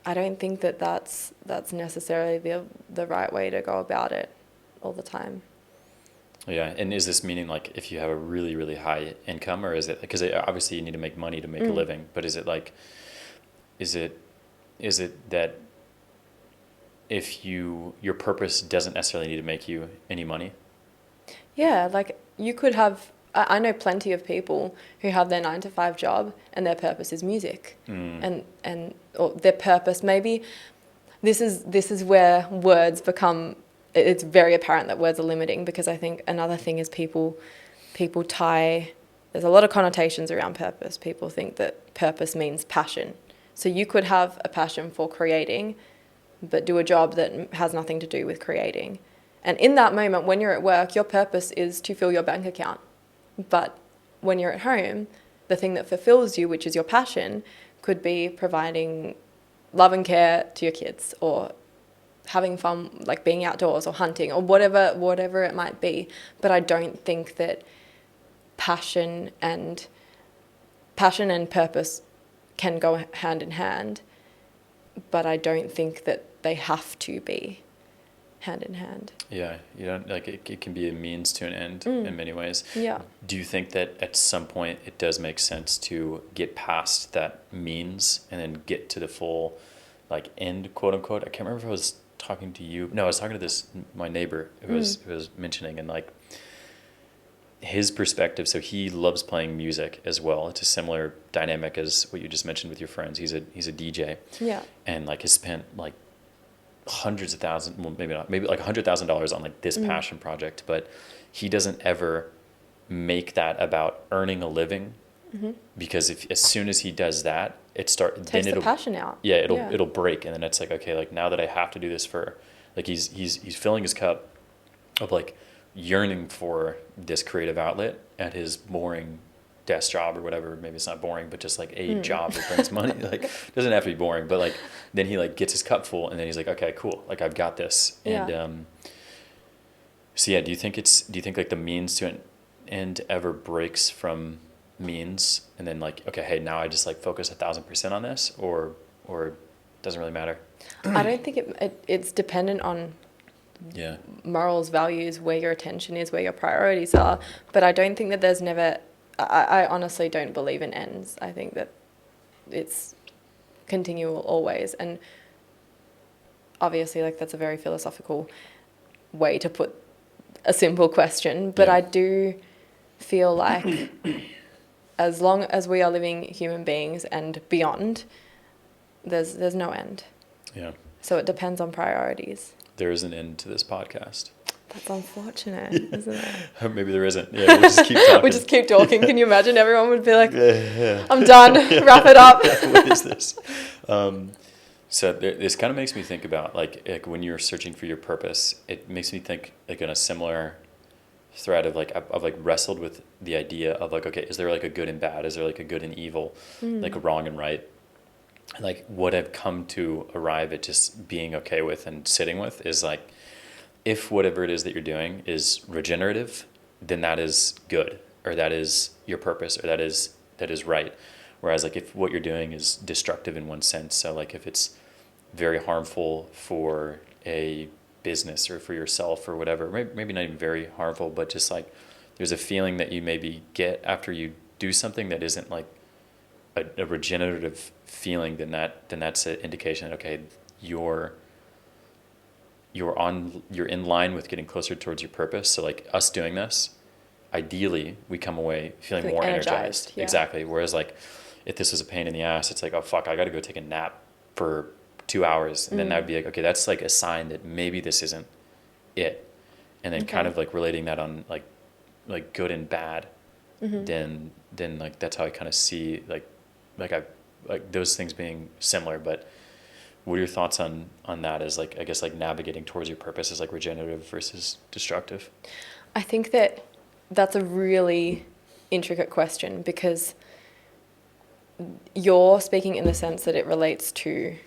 I don't think that that's necessarily the right way to go about it all the time. Yeah, and is this meaning like if you have a really, really high income, or is it because obviously you need to make money to make a living, but is it like, is it that if your purpose doesn't necessarily need to make you any money? Yeah, like you could have. I know plenty of people who have their 9-to-5 job and their purpose is music, and or their purpose maybe. This is where words become. It's very apparent that words are limiting, because I think another thing is people tie. There's a lot of connotations around purpose. People think that purpose means passion. So you could have a passion for creating, but do a job that has nothing to do with creating. And in that moment, when you're at work, your purpose is to fill your bank account. But when you're at home, the thing that fulfills you, which is your passion, could be providing love and care to your kids, or having fun, like being outdoors or hunting or whatever it might be. But I don't think that passion and purpose can go hand in hand. But I don't think that they have to be hand in hand. Yeah, you don't like it can be a means to an end in many ways. Yeah. Do you think that at some point it does make sense to get past that means and then get to the full like end, quote unquote? I can't remember if I was talking to you. No, I was talking to my neighbor who was mentioning, and like his perspective. So he loves playing music as well. It's a similar dynamic as what you just mentioned with your friends. He's a DJ. Yeah. And like has spent like hundreds of thousands, well, maybe not, maybe like $100,000 on like this passion project, but he doesn't ever make that about earning a living, because as soon as he does that, Takes the passion out. Yeah, it'll break, and then it's like, okay, like now that I have to do this for, like he's filling his cup of like yearning for this creative outlet at his boring desk job or whatever. Maybe it's not boring, but just like a job that brings money. Like, it doesn't have to be boring, but like then he like gets his cup full, and then he's like, okay, cool, like I've got this. And so yeah, do you think like the means to an end ever breaks from means, and then like, okay, hey, now I just like focus 1,000% on this, or doesn't really matter? I don't think it's dependent on morals, values, where your attention is, where your priorities are. But I don't think that there's never. I honestly don't believe in ends. I think that it's continual always. And obviously, like, that's a very philosophical way to put a simple question, but I do feel like as long as we are living human beings and beyond, there's no end. Yeah. So it depends on priorities. There is an end to this podcast. That's unfortunate, isn't it? Maybe there isn't. Yeah, we'll just keep talking. We just keep talking. Can you imagine? Everyone would be like, I'm done. Wrap it up. What is this? So this kind of makes me think about like when you're searching for your purpose, it makes me think like in a similar thread of like I've like wrestled with the idea of like, okay, is there like a good and bad? Is there like a good and evil, like a wrong and right? And like what I've come to arrive at just being okay with and sitting with is like, if whatever it is that you're doing is regenerative, then that is good, or that is your purpose, or that is right. Whereas like if what you're doing is destructive in one sense, so like if it's very harmful for a business or for yourself or whatever, maybe not even very harmful, but just like there's a feeling that you maybe get after you do something that isn't like a regenerative feeling, then that's an indication that, okay, you're in line with getting closer towards your purpose. So like us doing this, ideally we come away feeling more energized. Yeah. Exactly. Whereas like if this was a pain in the ass, it's like, oh fuck, I got to go take a nap for 2 hours, and then that would be like, okay, that's like a sign that maybe this isn't it. And then kind of like relating that on like good and bad, then like that's how I kind of see like those things being similar. But what are your thoughts on that as like, I guess like navigating towards your purpose is like regenerative versus destructive? I think that's a really intricate question, because you're speaking in the sense that it relates to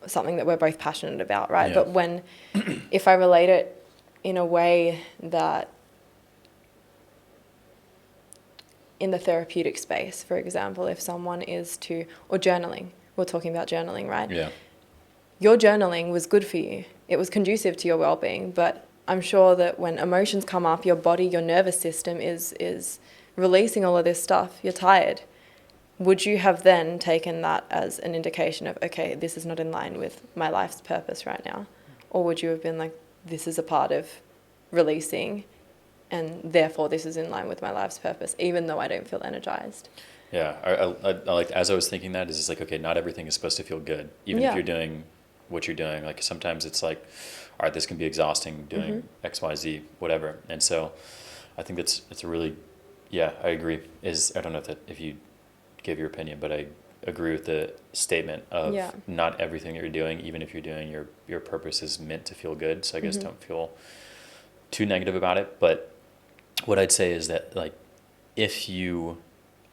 something that we're both passionate about, right? Yeah. But if I relate it in a way that in the therapeutic space, for example, if someone is or journaling, we're talking about journaling, right? Yeah. Your journaling was good for you. It was conducive to your well-being, but I'm sure that when emotions come up, your body, your nervous system is releasing all of this stuff. You're tired. Would you have then taken that as an indication of, okay, this is not in line with my life's purpose right now? Or would you have been like, this is a part of releasing, and therefore this is in line with my life's purpose, even though I don't feel energized? Yeah, I like, as I was thinking that, is just like, okay, not everything is supposed to feel good, even if you're doing what you're doing. Like sometimes it's like, all right, this can be exhausting doing X, Y, Z, whatever. And so I think it's a really, I agree. I don't know if you give your opinion, but I agree with the statement of not everything that you're doing, even if you're doing your purpose, is meant to feel good. So I guess don't feel too negative about it. But what I'd say is that like if you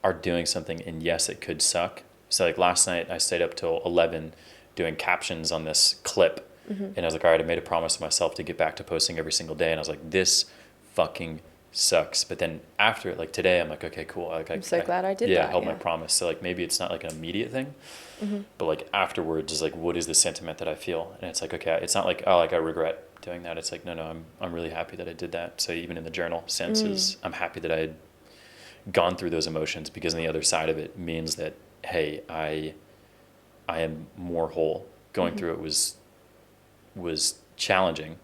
are doing something, and yes, it could suck. So like last night I stayed up till 11 doing captions on this clip, and I was like, all right, I made a promise to myself to get back to posting every single day, and I was like, this fucking sucks. But then after, like today, I'm like, okay, cool. Like, I'm so glad I did that. Yeah, I held my promise. So like maybe it's not like an immediate thing, but like afterwards is like, what is the sentiment that I feel? And it's like, okay, it's not like, oh, like I regret doing that. It's like, no, I'm really happy that I did that. So even in the journal senses, I'm happy that I had gone through those emotions, because on the other side of it means that, hey, I am more whole. Going through it was challenging,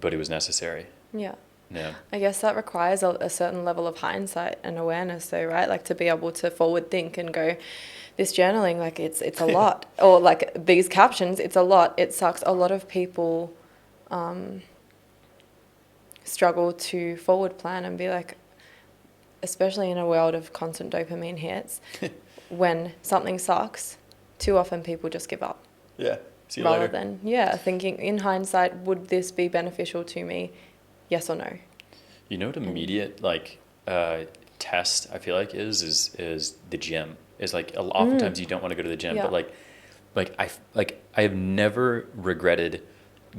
but it was necessary. Yeah. Yeah. I guess that requires a certain level of hindsight and awareness though, right? Like to be able to forward think and go, this journaling, like it's a lot. Or like these captions, it's a lot. It sucks. A lot of people struggle to forward plan and be like, especially in a world of constant dopamine hits, when something sucks, too often people just give up. Yeah. See you rather later. than thinking in hindsight, would this be beneficial to me? Yes or no? You know what immediate like test I feel like is the gym. Is like oftentimes you don't want to go to the gym, but I have never regretted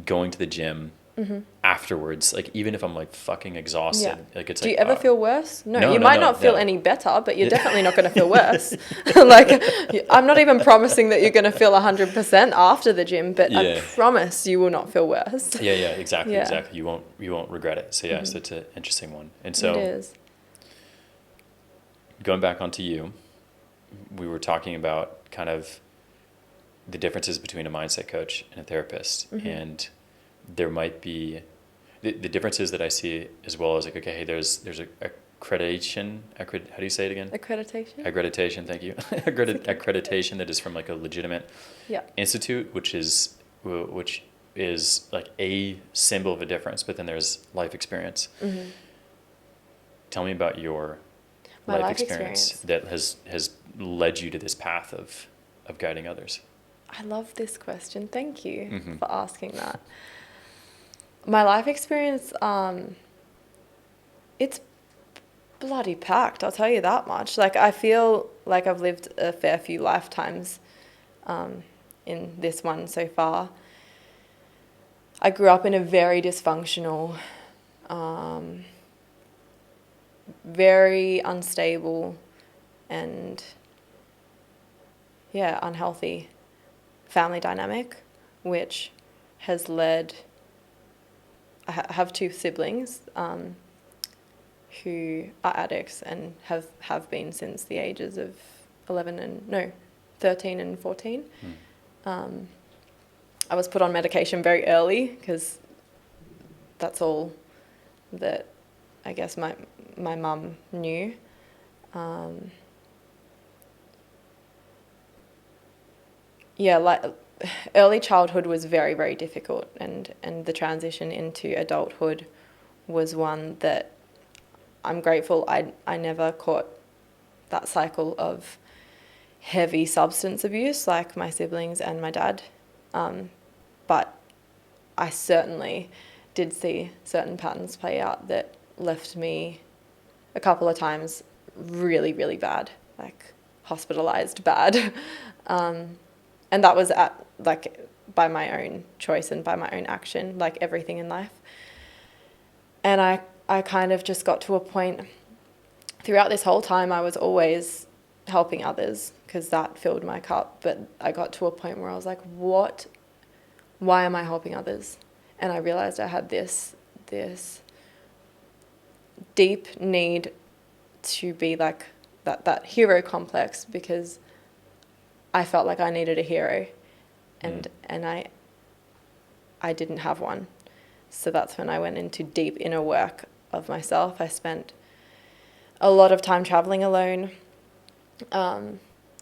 going to the gym afterwards. Like even if I'm like fucking exhausted, like it's. Do you ever feel worse? No, you might not feel any better, but you're definitely not going to feel worse. Like I'm not even promising that you're going to feel 100% after the gym, but I promise you will not feel worse. Yeah, exactly. You won't regret it. So so it's an interesting one. And so it is. Going back onto you, we were talking about kind of the differences between a mindset coach and a therapist. Mm-hmm. And there might be the differences that I see, as well as like, okay, hey, there's a accreditation, how do you say it again? Accreditation, thank you. Accreditation that is from like a legitimate institute, which is like a symbol of a difference, but then there's life experience. Mm-hmm. Tell me about your life experience that has led you to this path of guiding others. I love this question. Thank you Mm-hmm. for asking that. My life experience, it's bloody packed, I'll tell you that much. Like, I feel like I've lived a fair few lifetimes in this one so far. I grew up in a very dysfunctional, very unstable and, unhealthy family dynamic, which has led... I have two siblings who are addicts and have been since the ages of 13 and 14. I was put on medication very early because that's all that I guess my mum knew. Early childhood was very, very difficult, and the transition into adulthood was one that I'm grateful I never caught that cycle of heavy substance abuse like my siblings and my dad. But I certainly did see certain patterns play out that left me a couple of times really, really bad, like hospitalized bad. And that was by my own choice and by my own action, like everything in life. And I kind of just got to a point throughout this whole time. I was always helping others because that filled my cup. But I got to a point where I was like, why am I helping others? And I realized I had this deep need to be like that hero complex, because I felt like I needed a hero, and I didn't have one. So that's when I went into deep inner work of myself. I spent a lot of time traveling alone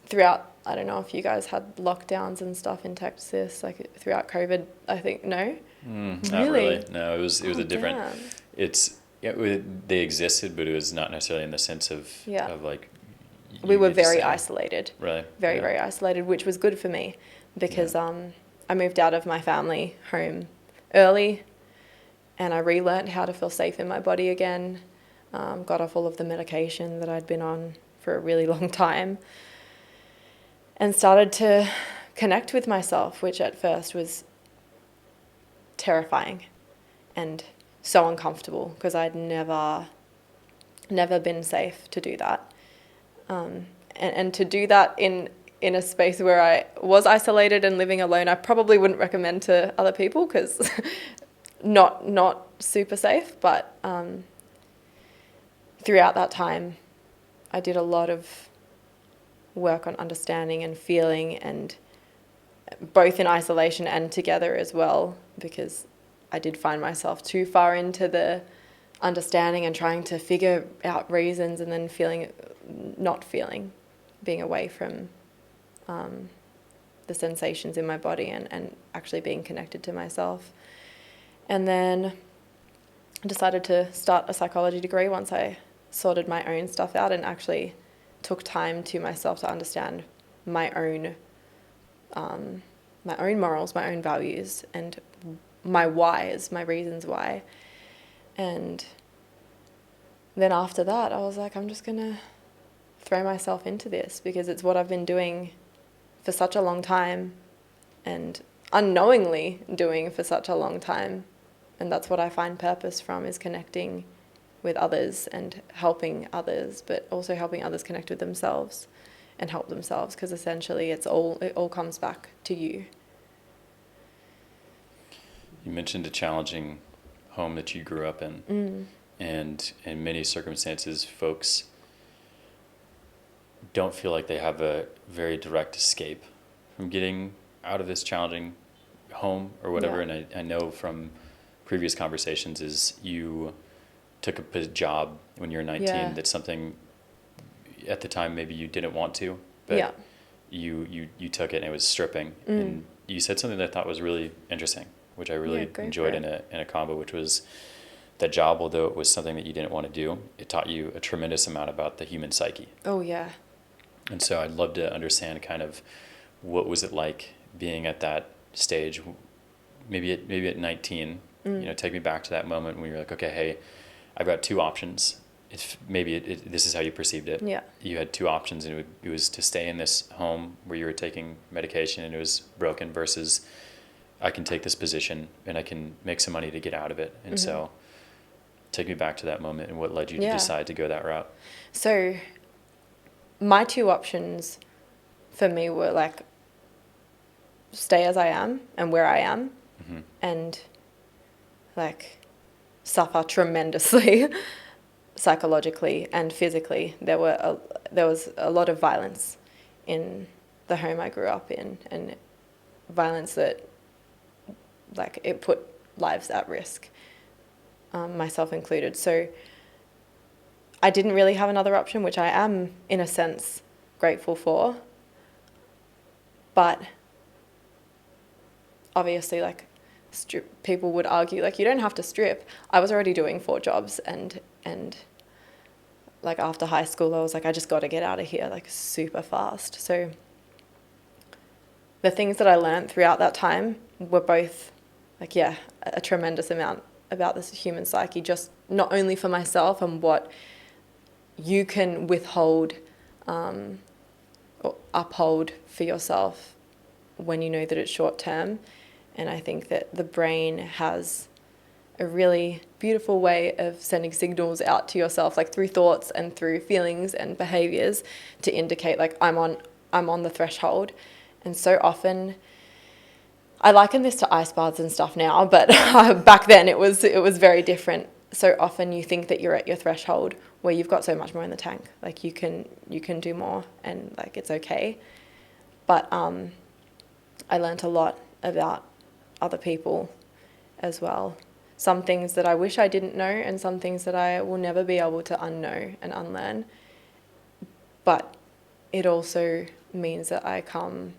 throughout. I don't know if you guys had lockdowns and stuff in Texas, like throughout COVID. I think no. Not really. No, it was a different. Damn. They existed, but it was not necessarily in the sense of like. We were very isolated. Really? Very, very isolated, which was good for me because I moved out of my family home early, and I relearned how to feel safe in my body again. Got off all of the medication that I'd been on for a really long time, and started to connect with myself, which at first was terrifying and so uncomfortable because I'd never been safe to do that. And to do that in a space where I was isolated and living alone, I probably wouldn't recommend to other people because not super safe. But throughout that time, I did a lot of work on understanding and feeling, and both in isolation and together as well, because I did find myself too far into the understanding and trying to figure out reasons, and then not feeling, being away from the sensations in my body and actually being connected to myself. And then I decided to start a psychology degree once I sorted my own stuff out and actually took time to myself to understand my own morals, my own values, and my whys, my reasons why. And then after that, I was like, I'm just going to throw myself into this because it's what I've been doing for such a long time and unknowingly doing for such a long time. And that's what I find purpose from, is connecting with others and helping others, but also helping others connect with themselves and help themselves, because essentially it all comes back to you. You mentioned a challenging home that you grew up in. And in many circumstances, folks don't feel like they have a very direct escape from getting out of this challenging home or whatever. Yeah. And I know from previous conversations is you took a job when you were 19 Yeah. that's something at the time maybe you didn't want to, but Yeah. you took it and it was stripping. And you said something that I thought was really interesting, which I really enjoyed in a combo, which was that job, although it was something that you didn't want to do, it taught you a tremendous amount about the human psyche. Oh, yeah. And so I'd love to understand kind of what was it like being at that stage, maybe at 19, take me back to that moment when you're like, okay, hey, I've got two options. If maybe this is how you perceived it. Yeah. You had two options, and it was to stay in this home where you were taking medication and it was broken, versus I can take this position and I can make some money to get out of it. And so take me back to that moment and what led you to decide to go that route. So my two options for me were like stay as I am and where I am and like suffer tremendously psychologically and physically. There was a lot of violence in the home I grew up in, and violence that like it put lives at risk, myself included. So I didn't really have another option, which I am in a sense grateful for. But obviously, like people would argue, like, you don't have to strip. I was already doing 4 jobs, and like after high school, I was like, I just got to get out of here, like super fast. So the things that I learned throughout that time were both like, a tremendous amount about this human psyche, just not only for myself and what you can withhold or uphold for yourself when you know that it's short term. And I think that the brain has a really beautiful way of sending signals out to yourself, like through thoughts and through feelings and behaviors, to indicate like I'm on the threshold. And so often, I liken this to ice baths and stuff now, but back then it was very different. So often you think that you're at your threshold where you've got so much more in the tank, like you can do more and like it's okay. But I learned a lot about other people as well. Some things that I wish I didn't know, and some things that I will never be able to unknow and unlearn. But it also means that I come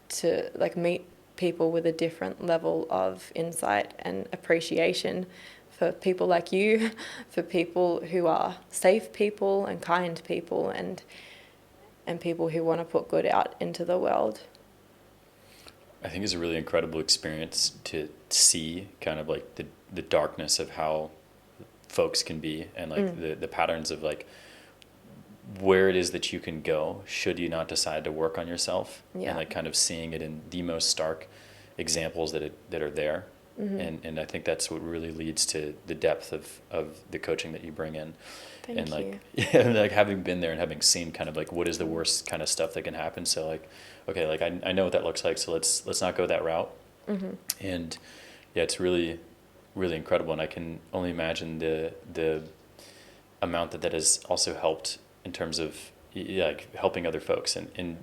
to like meet people with a different level of insight and appreciation for people like you, for people who are safe people and kind people, and people who want to put good out into the world. I think it's a really incredible experience to see kind of like the darkness of how folks can be, and like the patterns of like where it is that you can go should you not decide to work on yourself, and like kind of seeing it in the most stark examples that are there. And I think that's what really leads to the depth of the coaching that you bring in. Thank you. Yeah, like having been there and having seen kind of like what is the worst kind of stuff that can happen. So like, okay, like I know what that looks like. So let's not go that route. And yeah, it's really, really incredible. And I can only imagine the amount that has also helped in terms of like helping other folks. And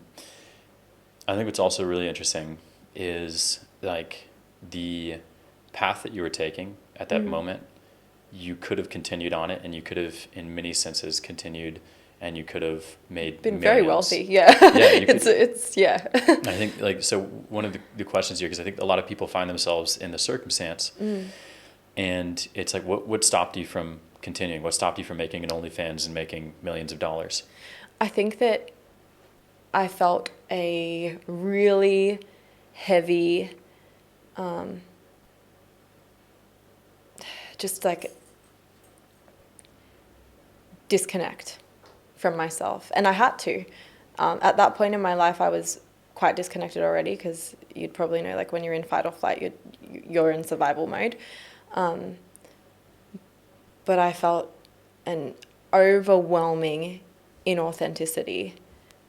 I think what's also really interesting is like the path that you were taking at that moment. You could have continued on it, and you could have, in many senses, continued, and you could have made been millions. Very wealthy. Yeah. It's I think like, so one of the questions here, because I think a lot of people find themselves in the circumstance, and it's like, what stopped you from continuing? What stopped you from making an OnlyFans and making millions of dollars? I think that I felt a really heavy, just like disconnect from myself. And I had to. At that point in my life, I was quite disconnected already, because you'd probably know, like when you're in fight or flight, you're in survival mode. But I felt an overwhelming inauthenticity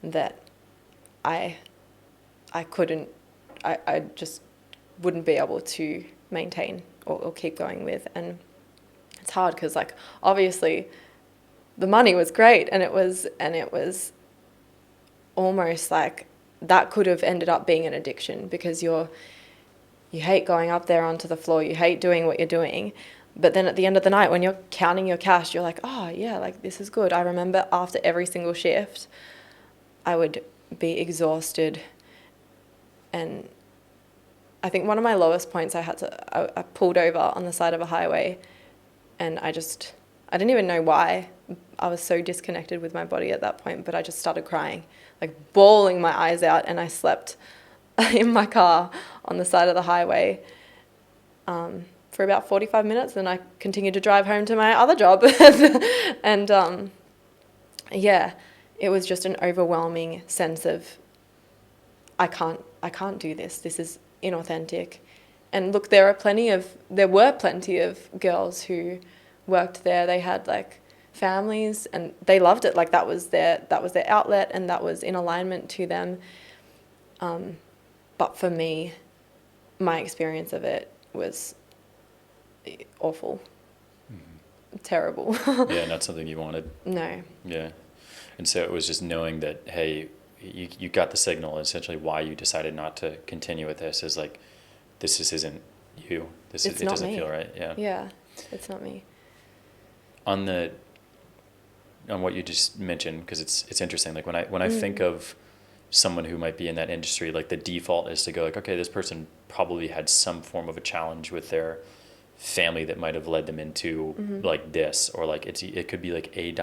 that I just wouldn't be able to maintain or keep going with. And it's hard because, like, obviously the money was great, and it was almost like that could have ended up being an addiction, because you hate going up there onto the floor, you hate doing what you're doing, but then at the end of the night when you're counting your cash, you're like, oh yeah, like this is good. I remember after every single shift I would be exhausted, and I think one of my lowest points, I pulled over on the side of a highway, and I didn't even know why. I was so disconnected with my body at that point, but I just started crying, like bawling my eyes out, and I slept in my car on the side of the highway for about 45 minutes. Then I continued to drive home to my other job. And yeah, it was just an overwhelming sense of, I can't do this. This is inauthentic. And look, there were plenty of girls who worked there. They had like families and they loved it. Like that was their outlet, and that was in alignment to them. But for me, my experience of it was awful. Mm-hmm. Terrible. Yeah, not something you wanted. No. Yeah. And so it was just knowing that, hey, you got the signal, and essentially why you decided not to continue with this is like, this just isn't you. It doesn't feel right. Yeah. Yeah, it's not me. On what you just mentioned, because it's interesting. Like when I think of someone who might be in that industry, like the default is to go like, okay, this person probably had some form of a challenge with their family that might have led them into like this, or like it could be like a